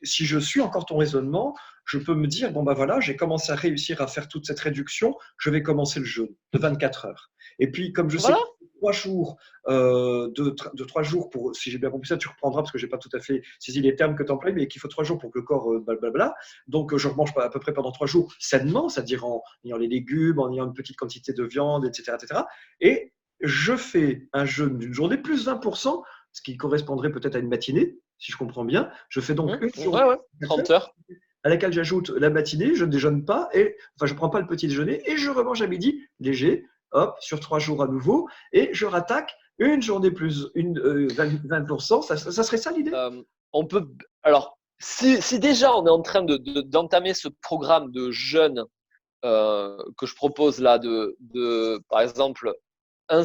si je suis encore ton raisonnement, je peux me dire, bon ben voilà, j'ai commencé à réussir à faire toute cette réduction, je vais commencer le jeûne de 24 heures. Et puis, comme je sais Voilà. que 3 jours, de 3 jours pour, si j'ai bien compris ça, tu reprendras parce que j'ai pas tout à fait saisi les termes que tu emploies, mais qu'il faut 3 jours pour que le corps, blablabla. Donc, je remange à peu près pendant 3 jours sainement, c'est-à-dire en ayant les légumes, en ayant une petite quantité de viande, etc., etc. Et je fais un jeûne d'une journée plus 20%, ce qui correspondrait peut-être à une matinée, si je comprends bien. Je fais donc une journée Ouais, ouais. 30 heures. à laquelle j'ajoute la matinée, je ne déjeune pas, je ne prends pas le petit déjeuner, et je remange à midi, léger, hop, sur 3 jours à nouveau, et je rattaque une journée plus 20%. Ça serait ça l'idée? On peut. Alors, si déjà on est en train d'entamer ce programme de jeûne que je propose là, par exemple, un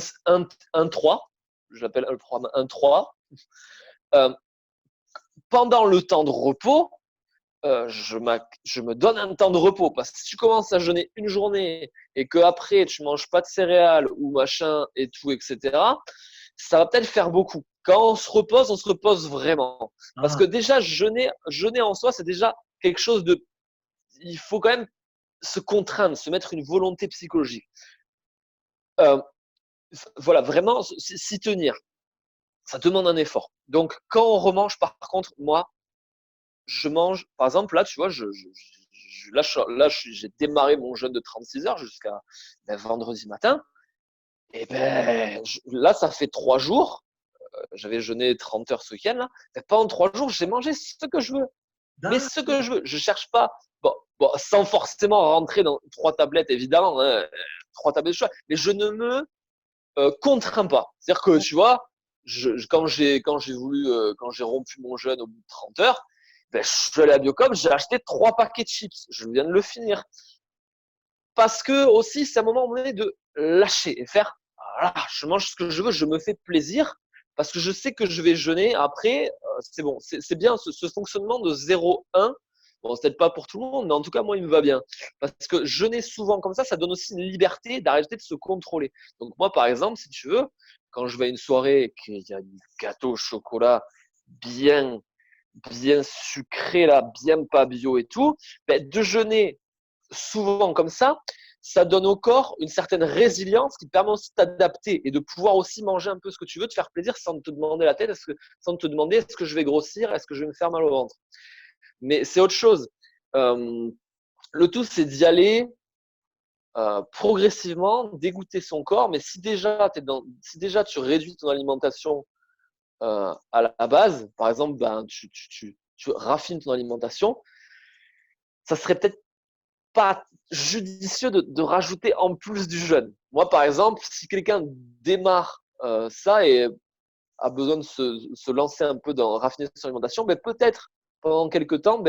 3, j'appelle le programme 1-3, pendant le temps de repos, je me donne un temps de repos. Parce que si tu commences à jeûner une journée et que après tu manges pas de céréales ou machin et tout, etc., ça va peut-être faire beaucoup. Quand on se repose vraiment. Parce Ah, que déjà, jeûner en soi, c'est déjà quelque chose de. Il faut quand même se contraindre, se mettre une volonté psychologique. Euh, voilà, vraiment s'y tenir. Ça demande un effort. Donc, quand on remange, par contre, moi, je mange, par exemple, là, tu vois, j'ai démarré mon jeûne de 36 heures jusqu'à vendredi matin. Et là, ça fait 3 jours. J'avais jeûné 30 heures ce week-end, là. Et pendant 3 jours, j'ai mangé ce que je veux. Mais ce que je veux. Je cherche pas, bon, sans forcément rentrer dans 3 tablettes, évidemment, hein, 3 tablettes de choix. Mais je ne me contrains pas. C'est-à-dire que, tu vois, quand j'ai rompu mon jeûne au bout de 30 heures, je suis allé à Biocom, j'ai acheté 3 paquets de chips. Je viens de le finir. Parce que aussi, c'est un moment donné de lâcher et faire, voilà, je mange ce que je veux, je me fais plaisir parce que je sais que je vais jeûner. Après, c'est bon, c'est bien ce fonctionnement de 0-1. Bon, c'est peut-être pas pour tout le monde, mais en tout cas, moi, il me va bien. Parce que jeûner souvent comme ça donne aussi une liberté d'arrêter de se contrôler. Donc, moi, par exemple, si tu veux, quand je vais à une soirée et qu'il y a du gâteau au chocolat bien, bien sucré, là, bien pas bio et tout, de jeûner souvent comme ça, ça donne au corps une certaine résilience qui permet aussi de t'adapter et de pouvoir aussi manger un peu ce que tu veux, de faire plaisir sans te demander la tête, sans te demander est-ce que je vais grossir, est-ce que je vais me faire mal au ventre. Mais c'est autre chose. Le tout, c'est d'y aller progressivement, dégoûter son corps. Mais si déjà, tu réduis ton alimentation à la base, par exemple, tu raffines ton alimentation, ça serait peut-être pas judicieux de rajouter en plus du jeûne. Moi, par exemple, si quelqu'un démarre ça et a besoin de se lancer un peu dans raffiner son alimentation, ben peut-être pendant quelques temps,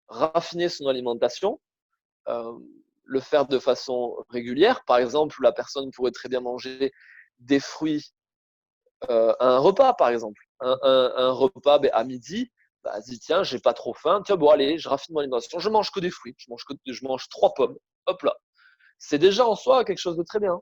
raffiner son alimentation, le faire de façon régulière. Par exemple, la personne pourrait très bien manger des fruits à un repas, par exemple. Un repas à midi, dis tiens, j'ai pas trop faim, tiens, bon allez, je raffine mon alimentation, je mange que des fruits, je mange 3 pommes, hop là. C'est déjà en soi quelque chose de très bien.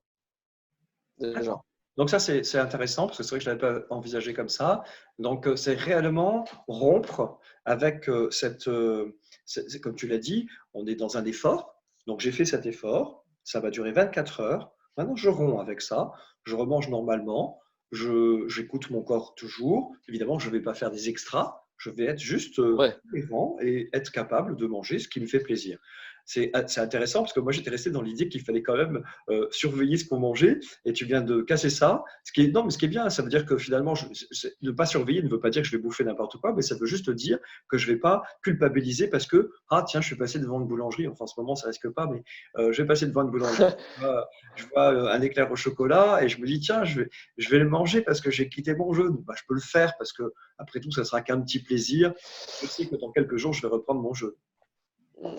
Déjà. Donc ça, c'est intéressant parce que c'est vrai que je ne l'avais pas envisagé comme ça. Donc c'est réellement rompre avec comme tu l'as dit, on est dans un effort. Donc j'ai fait cet effort, ça va durer 24 heures. Maintenant, je romps avec ça, je remange normalement, j'écoute mon corps toujours. Évidemment, je ne vais pas faire des extras, je vais être juste Ouais. cohérent et être capable de manger ce qui me fait plaisir. C'est intéressant parce que moi, j'étais resté dans l'idée qu'il fallait quand même surveiller ce qu'on mangeait et tu viens de casser ça. Non, mais ce qui est bien, ça veut dire que finalement, ne pas surveiller ne veut pas dire que je vais bouffer n'importe quoi, mais ça veut juste dire que je ne vais pas culpabiliser parce que, ah tiens, je suis passé devant une boulangerie, enfin en ce moment ça risque pas, mais je vais passer devant une boulangerie, je vois un éclair au chocolat et je me dis, tiens, je vais le manger parce que j'ai quitté mon jeûne. Je peux le faire parce que, après tout, ça sera qu'un petit plaisir. Je sais que dans quelques jours, je vais reprendre mon jeûne.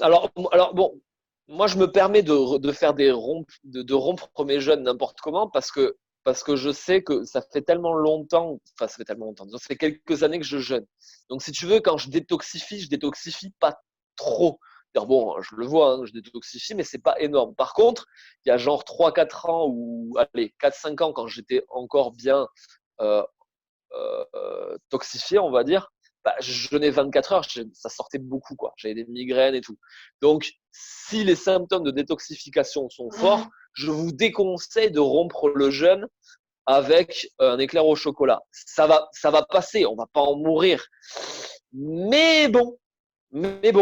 Alors bon, moi je me permets de faire de rompre mes jeûnes n'importe comment parce que je sais que ça fait tellement longtemps, enfin ça fait tellement longtemps, ça fait quelques années que je jeûne. Donc si tu veux, quand je détoxifie pas trop. Alors bon, je le vois, hein, je détoxifie, mais c'est pas énorme. Par contre, il y a genre 3-4 ans ou allez, 4-5 ans quand j'étais encore bien euh, toxifié, on va dire, je jeûnais 24 heures, ça sortait beaucoup, quoi. J'avais des migraines et tout. Donc, si les symptômes de détoxification sont forts, je vous déconseille de rompre le jeûne avec un éclair au chocolat. Ça va passer, on va pas en mourir. Mais bon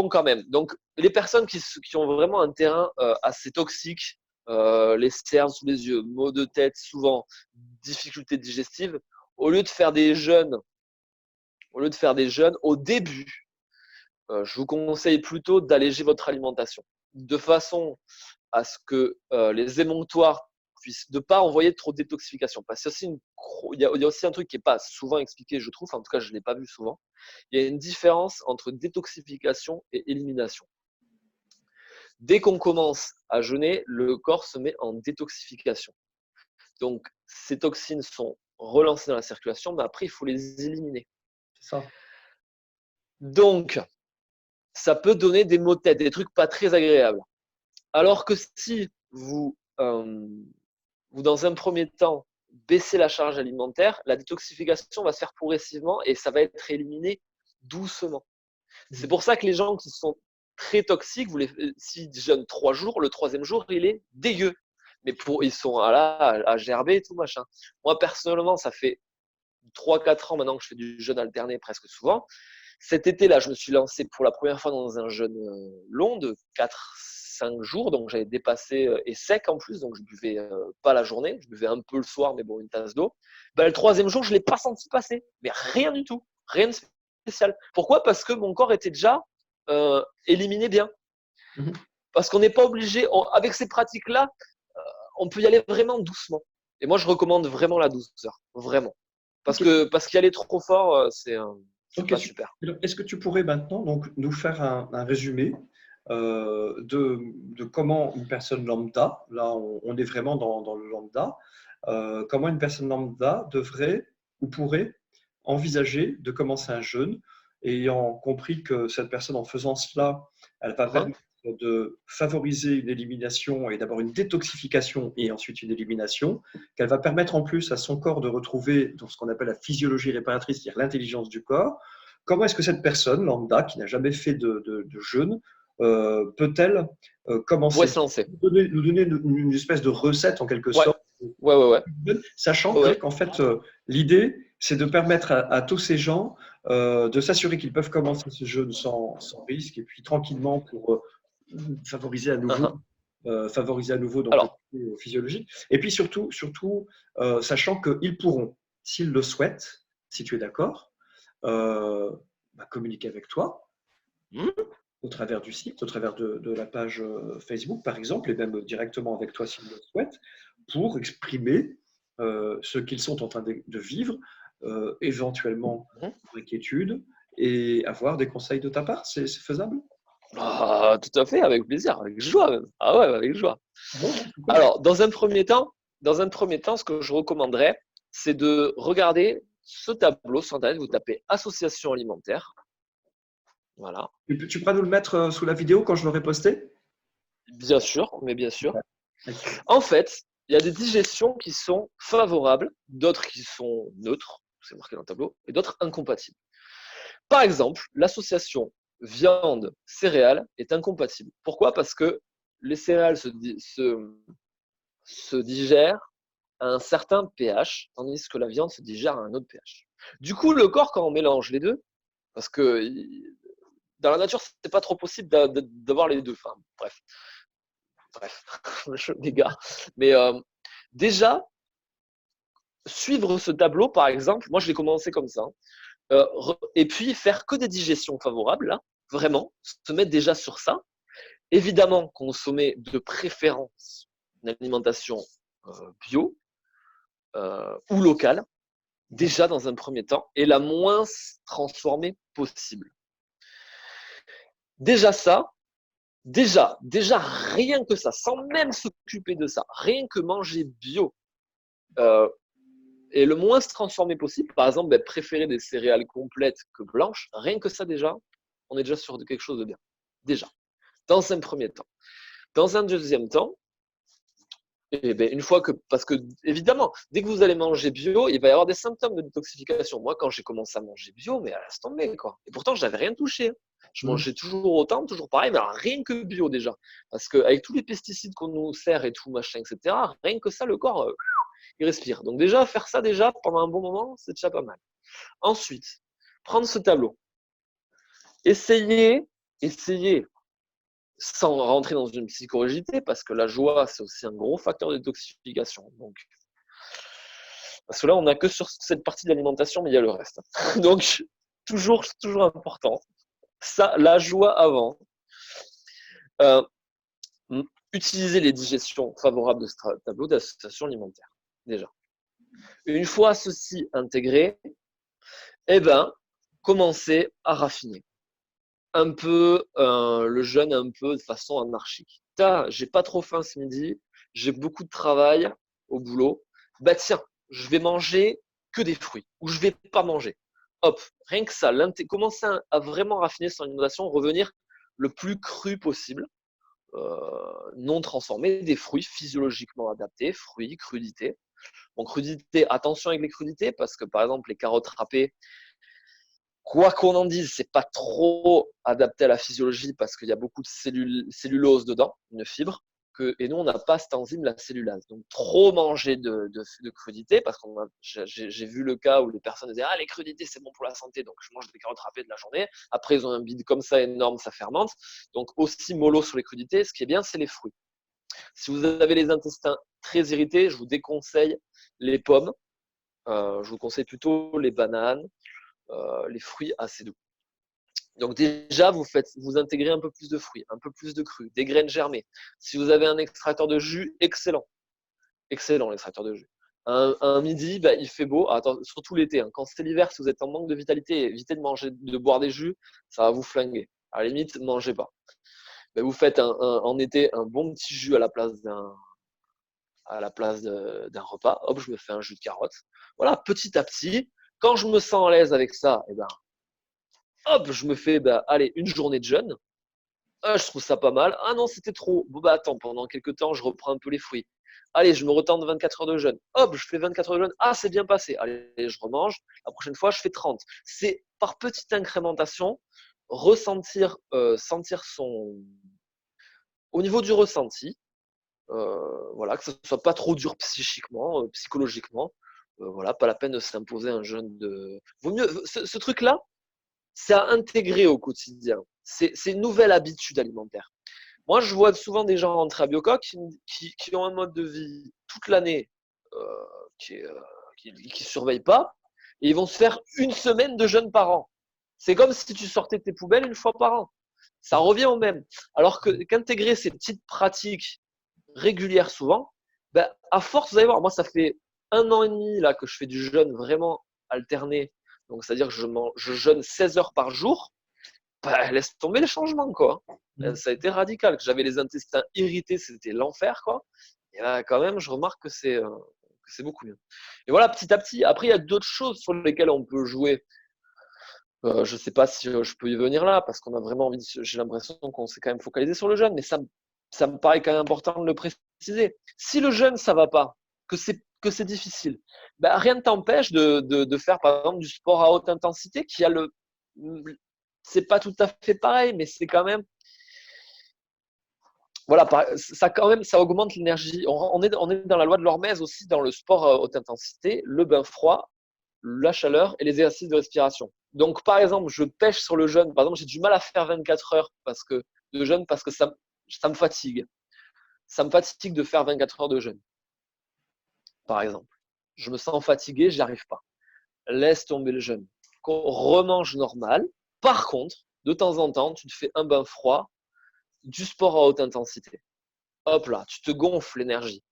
quand même. Donc, les personnes qui ont vraiment un terrain assez toxique, les cernes sous les yeux, maux de tête souvent, difficultés digestives, au lieu de faire des jeûnes au début, je vous conseille plutôt d'alléger votre alimentation de façon à ce que les émonctoires puissent ne pas envoyer trop de détoxification. Parce que il y a aussi un truc qui n'est pas souvent expliqué, je trouve, en tout cas je ne l'ai pas vu souvent. Il y a une différence entre détoxification et élimination. Dès qu'on commence à jeûner, le corps se met en détoxification. Donc ces toxines sont relancées dans la circulation, mais après il faut les éliminer. C'est ça. Donc, ça peut donner des maux de tête, des trucs pas très agréables. Alors que si vous, dans un premier temps, baissez la charge alimentaire, la détoxification va se faire progressivement et ça va être éliminé doucement. C'est pour ça que les gens qui sont très toxiques, s'ils jeûnent 3 jours, le 3e jour, il est dégueu. Mais ils sont à gerber et tout machin. Moi, personnellement, ça fait 3-4 ans maintenant que je fais du jeûne alterné presque souvent. Cet été-là, je me suis lancé pour la première fois dans un jeûne long de 4-5 jours. Donc, j'avais dépassé et sec en plus. Donc, je buvais pas la journée. Je buvais un peu le soir, mais bon, une tasse d'eau. Le 3e jour, je ne l'ai pas senti passer. Mais rien du tout. Rien de spécial. Pourquoi? Parce que mon corps était déjà éliminé bien. Mhm. Parce qu'on n'est pas obligé, avec ces pratiques-là, on peut y aller vraiment doucement. Et moi, je recommande vraiment la douceur. Vraiment. Parce qu'y aller trop fort, c'est Ok, pas super. est-ce que tu pourrais maintenant donc, nous faire un résumé de comment une personne lambda, là on est vraiment dans le lambda, comment une personne lambda devrait ou pourrait envisager de commencer un jeûne, ayant compris que cette personne en faisant cela, elle va permettre de favoriser une élimination et d'abord une détoxification et ensuite une élimination, qu'elle va permettre en plus à son corps de retrouver ce qu'on appelle la physiologie réparatrice, c'est-à-dire l'intelligence du corps. Comment est-ce que cette personne lambda qui n'a jamais fait de jeûne peut-elle Ouais, commencer? se lancer. Nous donner une espèce de recette en quelque Ouais, sorte, ouais. sachant Ouais, ouais. qu'en fait, l'idée, c'est de permettre à tous ces gens de s'assurer qu'ils peuvent commencer ce jeu sans risque et puis tranquillement pour favoriser à nouveau, Uhum. donc le Alors, côté physiologique. Et puis surtout sachant qu'ils pourront, s'ils le souhaitent, si tu es d'accord, communiquer avec toi hmm, au travers du site, au travers de la page Facebook, par exemple, et même directement avec toi s'ils le souhaitent, pour exprimer ce qu'ils sont en train de vivre, éventuellement mhm. leur inquiétude, et avoir des conseils de ta part. C'est faisable? Ah, tout à fait, avec plaisir, avec joie même. Ah ouais, avec joie. Bon, super. Alors, dans un premier temps, ce que je recommanderais, c'est de regarder ce tableau sur Internet. Vous tapez association alimentaire. Voilà. Tu pourras nous le mettre sous la vidéo quand je l'aurai posté? Bien sûr, mais bien sûr. Excellent. En fait, il y a des digestions qui sont favorables, d'autres qui sont neutres, c'est marqué dans le tableau, et d'autres incompatibles. Par exemple, l'association viande-céréales est incompatible. Pourquoi? Parce que les céréales se digèrent à un certain pH, tandis que la viande se digère à un autre pH. Du coup, le corps, quand on mélange les deux, parce que dans la nature, c'est pas trop possible d'avoir les deux. Enfin, bref, je m'égare. Mais déjà, suivre ce tableau, par exemple, moi je l'ai commencé comme ça, et puis faire que des digestions favorables, là, vraiment, se mettre déjà sur ça. Évidemment, consommer de préférence une alimentation bio ou locale, déjà dans un premier temps, et la moins transformée possible. Déjà ça, déjà rien que ça, sans même s'occuper de ça, rien que manger bio euh, et le moins transformé possible, par exemple, préférer des céréales complètes que blanches, rien que ça déjà, on est déjà sur quelque chose de bien. Déjà, dans un premier temps. Dans un deuxième temps, et bien, une fois que, parce que évidemment, dès que vous allez manger bio, il va y avoir des symptômes de détoxification. Moi, quand j'ai commencé à manger bio, mais laisse tomber, quoi. Et pourtant, je n'avais rien touché. Je Mhm. mangeais toujours autant, toujours pareil, mais alors rien que bio déjà. Parce qu'avec tous les pesticides qu'on nous sert et tout, machin, etc., rien que ça, le corps, il respire. Donc déjà, faire ça déjà pendant un bon moment, c'est déjà pas mal. Ensuite, prendre ce tableau. Essayez, sans rentrer dans une psychorigidité, parce que la joie, c'est aussi un gros facteur de détoxification. Donc, parce que là, on n'a que sur cette partie de l'alimentation, mais il y a le reste. Donc, toujours important. Ça, la joie avant. Euh, Utiliser les digestions favorables de ce tableau d'association alimentaire, déjà. Une fois ceci intégré, eh ben, commencez à raffiner un peu le jeûne un peu de façon anarchique. J'ai pas trop faim ce midi, j'ai beaucoup de travail au boulot. Bah tiens, je vais manger que des fruits ou je vais pas manger. Hop, rien que ça, commencer à vraiment raffiner son alimentation, revenir le plus cru possible, non transformé, des fruits physiologiquement adaptés, fruits, crudités. Bon, crudité, attention avec les crudités parce que par exemple les carottes râpées, quoi qu'on en dise, c'est pas trop adapté à la physiologie parce qu'il y a beaucoup de cellulose dedans, une fibre. Et nous, on n'a pas cette enzyme, la cellulase. Donc, trop manger de crudités, parce que j'ai vu le cas où les personnes disaient: ah, les crudités, c'est bon pour la santé, donc je mange des carottes râpées de la journée. Après, ils ont un bide comme ça énorme, ça fermente. Donc, aussi mollo sur les crudités. Ce qui est bien, c'est les fruits. Si vous avez les intestins très irrités, je vous déconseille les pommes. Je vous conseille plutôt les bananes, les fruits assez doux. Donc déjà, vous intégrez un peu plus de fruits, un peu plus de cru, des graines germées. Si vous avez un extracteur de jus, excellent. Excellent l'extracteur de jus. Un midi, il fait beau. Attends, surtout l'été. Quand c'est l'hiver, si vous êtes en manque de vitalité, évitez de boire des jus, ça va vous flinguer. À la limite, mangez pas. Vous faites en été un bon petit jus d'un repas. Hop, je me fais un jus de carotte. Voilà, petit à petit. Quand je me sens à l'aise avec ça, hop, je me fais, allez, une journée de jeûne. Ah, je trouve ça pas mal. Ah non, c'était trop. Bon, attends, pendant quelques temps, je reprends un peu les fruits. Allez, je me retente de 24 heures de jeûne. Hop, je fais 24 heures de jeûne. Ah, c'est bien passé. Allez, je remange. La prochaine fois, je fais 30. C'est par petite incrémentation sentir au niveau du ressenti, voilà, que ce soit pas trop dur psychiquement, psychologiquement. Voilà, pas la peine de s'imposer un jeûne de. Vaut mieux, ce truc-là, c'est à intégrer au quotidien. C'est une nouvelle habitude alimentaire. Moi, je vois souvent des gens rentrer à Biocoq qui ont un mode de vie toute l'année euh, qui surveillent pas, et ils vont se faire une semaine de jeûne par an. C'est comme si tu sortais tes poubelles une fois par an. Ça revient au même. Alors qu'intégrer ces petites pratiques régulières souvent, ben, à force, vous allez voir, moi, ça fait 1 an et demi là, que je fais du jeûne vraiment alterné. Donc, c'est-à-dire que je jeûne 16 heures par jour. Ben, laisse tomber les changements, quoi. Ça a été radical. J'avais les intestins irrités, c'était l'enfer, quoi. Et là, quand même, je remarque que c'est beaucoup mieux. Et voilà, petit à petit. Après, il y a d'autres choses sur lesquelles on peut jouer. Je ne sais pas si je peux y venir là, parce qu'on a vraiment envie. J'ai l'impression qu'on s'est quand même focalisé sur le jeûne, mais ça me paraît quand même important de le préciser. Si le jeûne, ça va pas, que c'est difficile, ben, rien ne t'empêche de faire, par exemple, du sport à haute intensité qui a le. C'est pas tout à fait pareil, mais c'est quand même. Voilà, ça quand même, ça augmente l'énergie. On est dans la loi de l'Hormèse aussi, dans le sport à haute intensité, le bain froid, la chaleur et les exercices de respiration. Donc, par exemple, je pêche sur le jeûne. Par exemple, j'ai du mal à faire 24 heures de jeûne parce que ça me fatigue. Ça me fatigue de faire 24 heures de jeûne, par exemple. Je me sens fatigué, j'y arrive pas. Laisse tomber le jeûne. On remange normal. Par contre, de temps en temps, tu te fais un bain froid, du sport à haute intensité. Hop là, tu te gonfles l'énergie.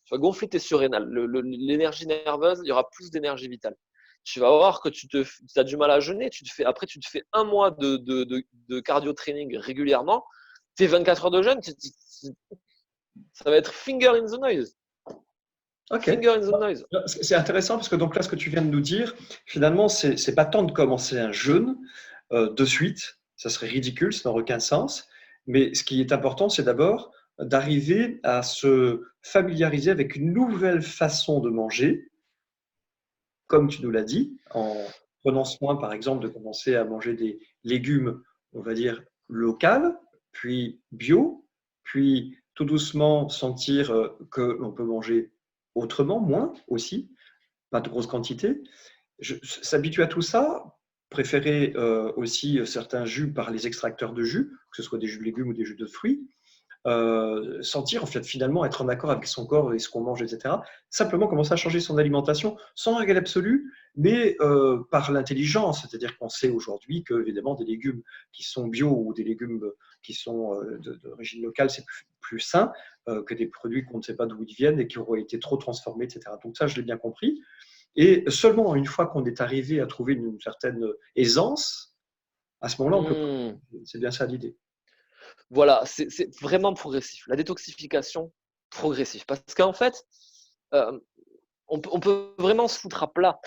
Tu vas gonfler tes surrénales. L'énergie nerveuse, il y aura plus d'énergie vitale. Tu vas voir que tu as du mal à jeûner. Après, tu te fais 1 mois de cardio training régulièrement. Tes 24 heures de jeûne, ça va être finger in the noise. Ok. Finger in the noise. C'est intéressant parce que donc là, ce que tu viens de nous dire, finalement, c'est pas tant de commencer un jeûne de suite, ça serait ridicule, ça n'aurait aucun sens. Mais ce qui est important, c'est d'abord d'arriver à se familiariser avec une nouvelle façon de manger, comme tu nous l'as dit, en prenant soin, par exemple, de commencer à manger des légumes, on va dire, locaux, puis bio, puis tout doucement sentir que l'on peut manger autrement, moins aussi, pas de grosse quantité. S'habituer à tout ça, préférer aussi certains jus par les extracteurs de jus, que ce soit des jus de légumes ou des jus de fruits, sentir en fait finalement être en accord avec son corps et ce qu'on mange, etc. Simplement commencer à changer son alimentation sans règle absolue, mais par l'intelligence. C'est-à-dire qu'on sait aujourd'hui que évidemment des légumes qui sont bio ou des légumes qui sont d'origine locale, c'est plus sain que des produits qu'on ne sait pas d'où ils viennent et qui auraient été trop transformés, etc. Donc ça, je l'ai bien compris. Et seulement une fois qu'on est arrivé à trouver une certaine aisance, à ce moment-là, on peut. C'est bien ça l'idée. Voilà, c'est vraiment progressif. La détoxification, progressive. Parce qu'en fait, euh, on peut vraiment se foutre à plat.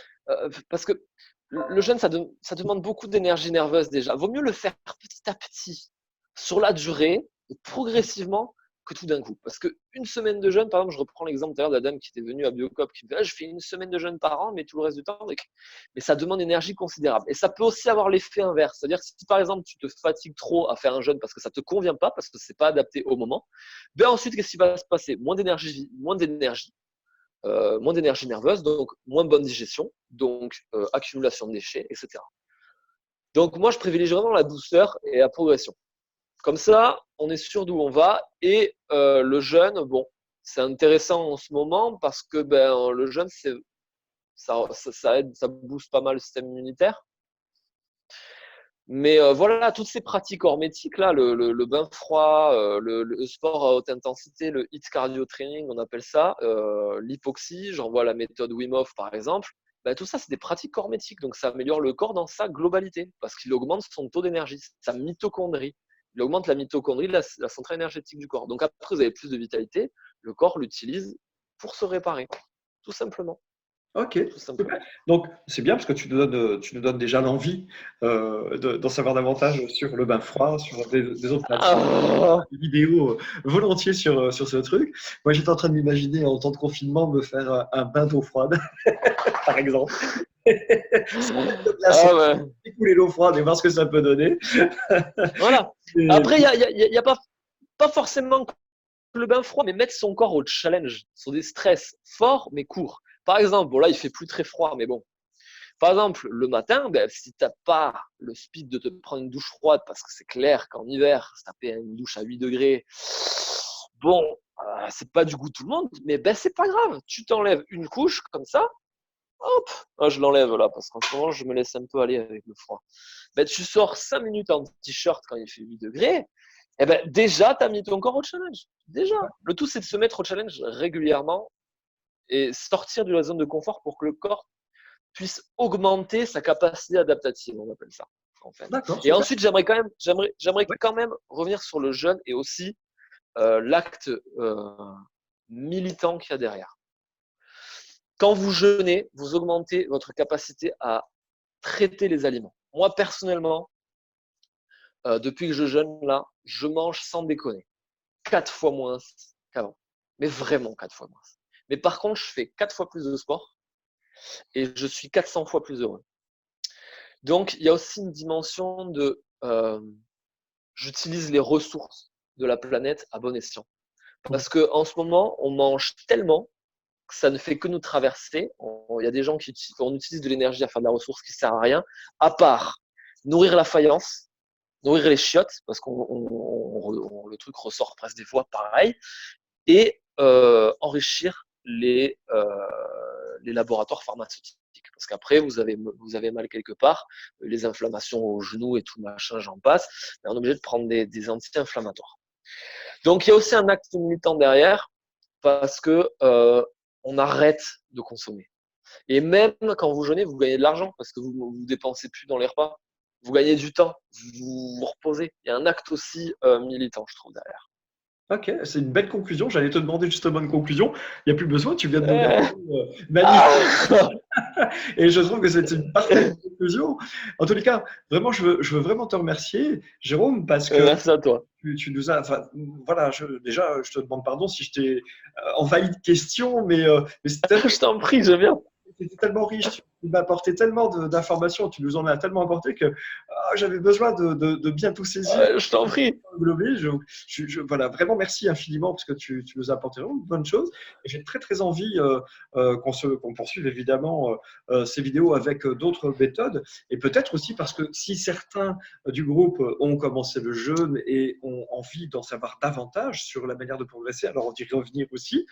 Parce que le jeûne, ça demande beaucoup d'énergie nerveuse déjà. Vaut mieux le faire petit à petit, sur la durée, et progressivement, que tout d'un coup. Parce qu'une semaine de jeûne, par exemple, je reprends l'exemple d'ailleurs de la dame qui était venue à Biocop, qui me dit, ah, je fais une semaine de jeûne par an, mais tout le reste du temps, mais ça demande une énergie considérable. Et ça peut aussi avoir l'effet inverse. C'est-à-dire que si par exemple tu te fatigues trop à faire un jeûne parce que ça ne te convient pas, parce que ce n'est pas adapté au moment, ben ensuite, qu'est-ce qui va se passer? Moins d'énergie nerveuse, donc moins bonne digestion, donc accumulation de déchets, etc. Donc moi, je privilégie vraiment la douceur et la progression. Comme ça, on est sûr d'où on va. Et le jeûne, bon, c'est intéressant en ce moment parce que ben, le jeûne, ça aide, ça booste pas mal le système immunitaire. Mais voilà, toutes ces pratiques hormétiques, là, le bain froid, le sport à haute intensité, le HIIT cardio training, on appelle ça, l'hypoxie, j'en vois la méthode Wim Hof par exemple, ben, tout ça, c'est des pratiques hormétiques. Donc ça améliore le corps dans sa globalité parce qu'il augmente son taux d'énergie, sa mitochondrie. Il augmente la mitochondrie, la centrale énergétique du corps. Donc après, vous avez plus de vitalité, le corps l'utilise pour se réparer, tout simplement. Ok, tout simplement. super. Donc, c'est bien parce que tu nous donnes déjà l'envie d'en savoir davantage sur le bain froid, sur des autres plateformes, Ah, des vidéos volontiers sur ce truc. Moi, j'étais en train de m'imaginer en temps de confinement me faire un bain d'eau froide, par exemple. Sans mettre de glaçons, ah ouais. écouler l'eau froide et voir ce que ça peut donner. Voilà. Et Après, il y a pas forcément que le bain froid, mais mettre son corps au challenge, sur des stress forts mais courts. Par exemple, bon là, il fait plus très froid, mais bon. Par exemple, le matin, ben, si t'as pas le speed de te prendre une douche froide, parce que c'est clair qu'en hiver, se taper une douche à 8 degrés, bon, c'est pas du goût de tout le monde, mais ben c'est pas grave. Tu t'enlèves une couche comme ça, hop, je l'enlève là, parce qu'en ce moment, je me laisse un peu aller avec le froid. Ben, tu sors 5 minutes en t-shirt quand il fait 8 degrés, et ben déjà, tu as mis ton corps au challenge. Déjà. Le tout, c'est de se mettre au challenge régulièrement et sortir de la zone de confort pour que le corps puisse augmenter sa capacité adaptative, on appelle ça, en fait. d'accord, Et super. ensuite, j'aimerais Ouais. quand même revenir sur le jeûne et aussi l'acte militant qu'il y a derrière. Quand vous jeûnez, vous augmentez votre capacité à traiter les aliments. Moi, personnellement, depuis que je jeûne, là, je mange sans déconner 4 fois moins qu'avant. Mais vraiment 4 fois moins. Mais par contre, je fais 4 fois plus de sport et je suis 400 fois plus heureux. Donc, il y a aussi une dimension de j'utilise les ressources de la planète à bon escient. Parce qu'en ce moment, on mange tellement que ça ne fait que nous traverser. Il y a des gens qui on utilise de l'énergie à faire de la ressource qui ne sert à rien, à part nourrir la faïence, nourrir les chiottes, parce que le truc ressort presque des fois pareil, et enrichir les laboratoires pharmaceutiques. Parce qu'après, vous avez mal quelque part, les inflammations au genou et tout machin, j'en passe, mais on est obligé de prendre des anti-inflammatoires. Donc, il y a aussi un acte militant derrière, parce que on arrête de consommer. Et même quand vous jeûnez, vous gagnez de l'argent, parce que vous ne dépensez plus dans les repas. Vous gagnez du temps, vous vous reposez. Il y a un acte aussi militant, je trouve, derrière. Ok, c'est une belle conclusion. J'allais te demander justement une conclusion. Il n'y a plus besoin, tu viens de me la Euh, donner, magnifique. ah Et je trouve que c'est une parfaite conclusion. En tous les cas, vraiment, je veux vraiment te remercier, Jérôme, parce que Merci à toi. tu nous as. Enfin, voilà, déjà, je te demande pardon si je t'ai envahi de questions, mais Je t'en prie, je viens. c'était tellement riche, tu m'as apporté tellement d'informations, tu nous en as tellement apporté que j'avais besoin de bien tout saisir, Je t'en prie. englober. Voilà, vraiment merci infiniment parce que tu nous as apporté vraiment de bonnes choses. Et j'ai très très envie qu'on poursuive évidemment ces vidéos avec d'autres méthodes. Et peut-être aussi parce que si certains du groupe ont commencé le jeûne et ont envie d'en savoir davantage sur la manière de progresser, alors on y revenir aussi.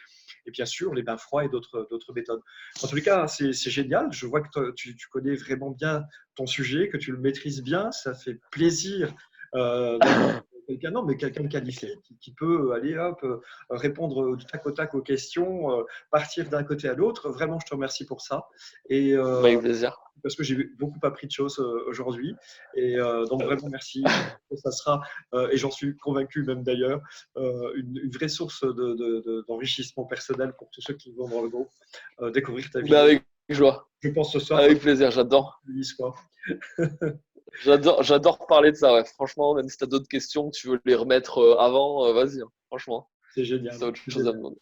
Et bien sûr, les bains froids et d'autres méthodes. En tous les cas, c'est génial. Je vois que tu connais vraiment bien ton sujet, que tu le maîtrises bien. Ça fait plaisir d'avoir quelqu'un, non, mais quelqu'un de qualifié qui peut aller hop, répondre du tac au tac aux questions, partir d'un côté à l'autre. Vraiment, je te remercie pour ça. Et Avec plaisir. parce que j'ai beaucoup appris de choses aujourd'hui. Et donc, vraiment, merci. Ça sera, et j'en suis convaincu même d'ailleurs, une vraie source d'enrichissement personnel pour tous ceux qui vont dans le groupe découvrir ta Mais vidéo. avec joie. Je pense ce soir, Avec plaisir, j'adore. quoi. J'adore parler de ça, ouais. Franchement, même si tu as d'autres questions, que tu veux les remettre avant, vas-y, hein. Franchement, C'est si génial. tu as autre chose à me demander.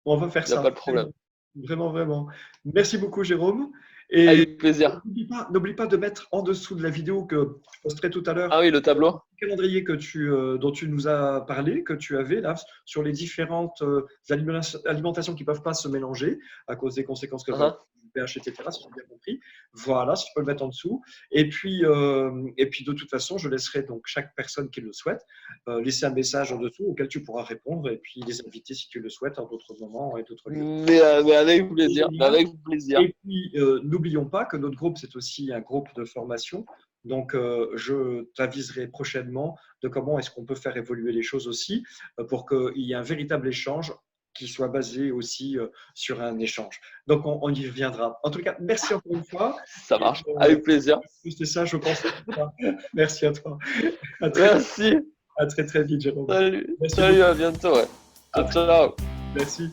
On va faire Il n'y a ça. pas de problème. Vraiment, vraiment. Merci beaucoup, Jérôme. Et Avec plaisir. n'oublie pas de mettre en dessous de la vidéo que je posterai tout à l'heure Ah oui, le tableau. le calendrier dont tu nous as parlé, que tu avais là, sur les différentes alimentations qui ne peuvent pas se mélanger à cause des conséquences que ça a Uh-huh. du pH, etc., si j'ai bien compris. Voilà, si tu peux le mettre en dessous. Et puis, de toute façon, je laisserai donc chaque personne qui le souhaite laisser un message en dessous auquel tu pourras répondre et puis les inviter si tu le souhaites à d'autres moments et d'autres lieux. Mais avec C'est plaisir. Mais génial. avec plaisir. Et puis, n'oublions pas que notre groupe, c'est aussi un groupe de formation. Donc, je t'aviserai prochainement de comment est-ce qu'on peut faire évoluer les choses aussi pour qu'il y ait un véritable échange qui soit basé aussi sur un échange. Donc, on y reviendra. En tout cas, merci encore une fois. Ça Et, marche. Avec plaisir. c'est ça, je pense. Merci à toi. À très, Merci. à très, très vite, Jérôme. Salut. Merci Salut, beaucoup. à bientôt. Ouais. À Ciao, très, ciao. merci.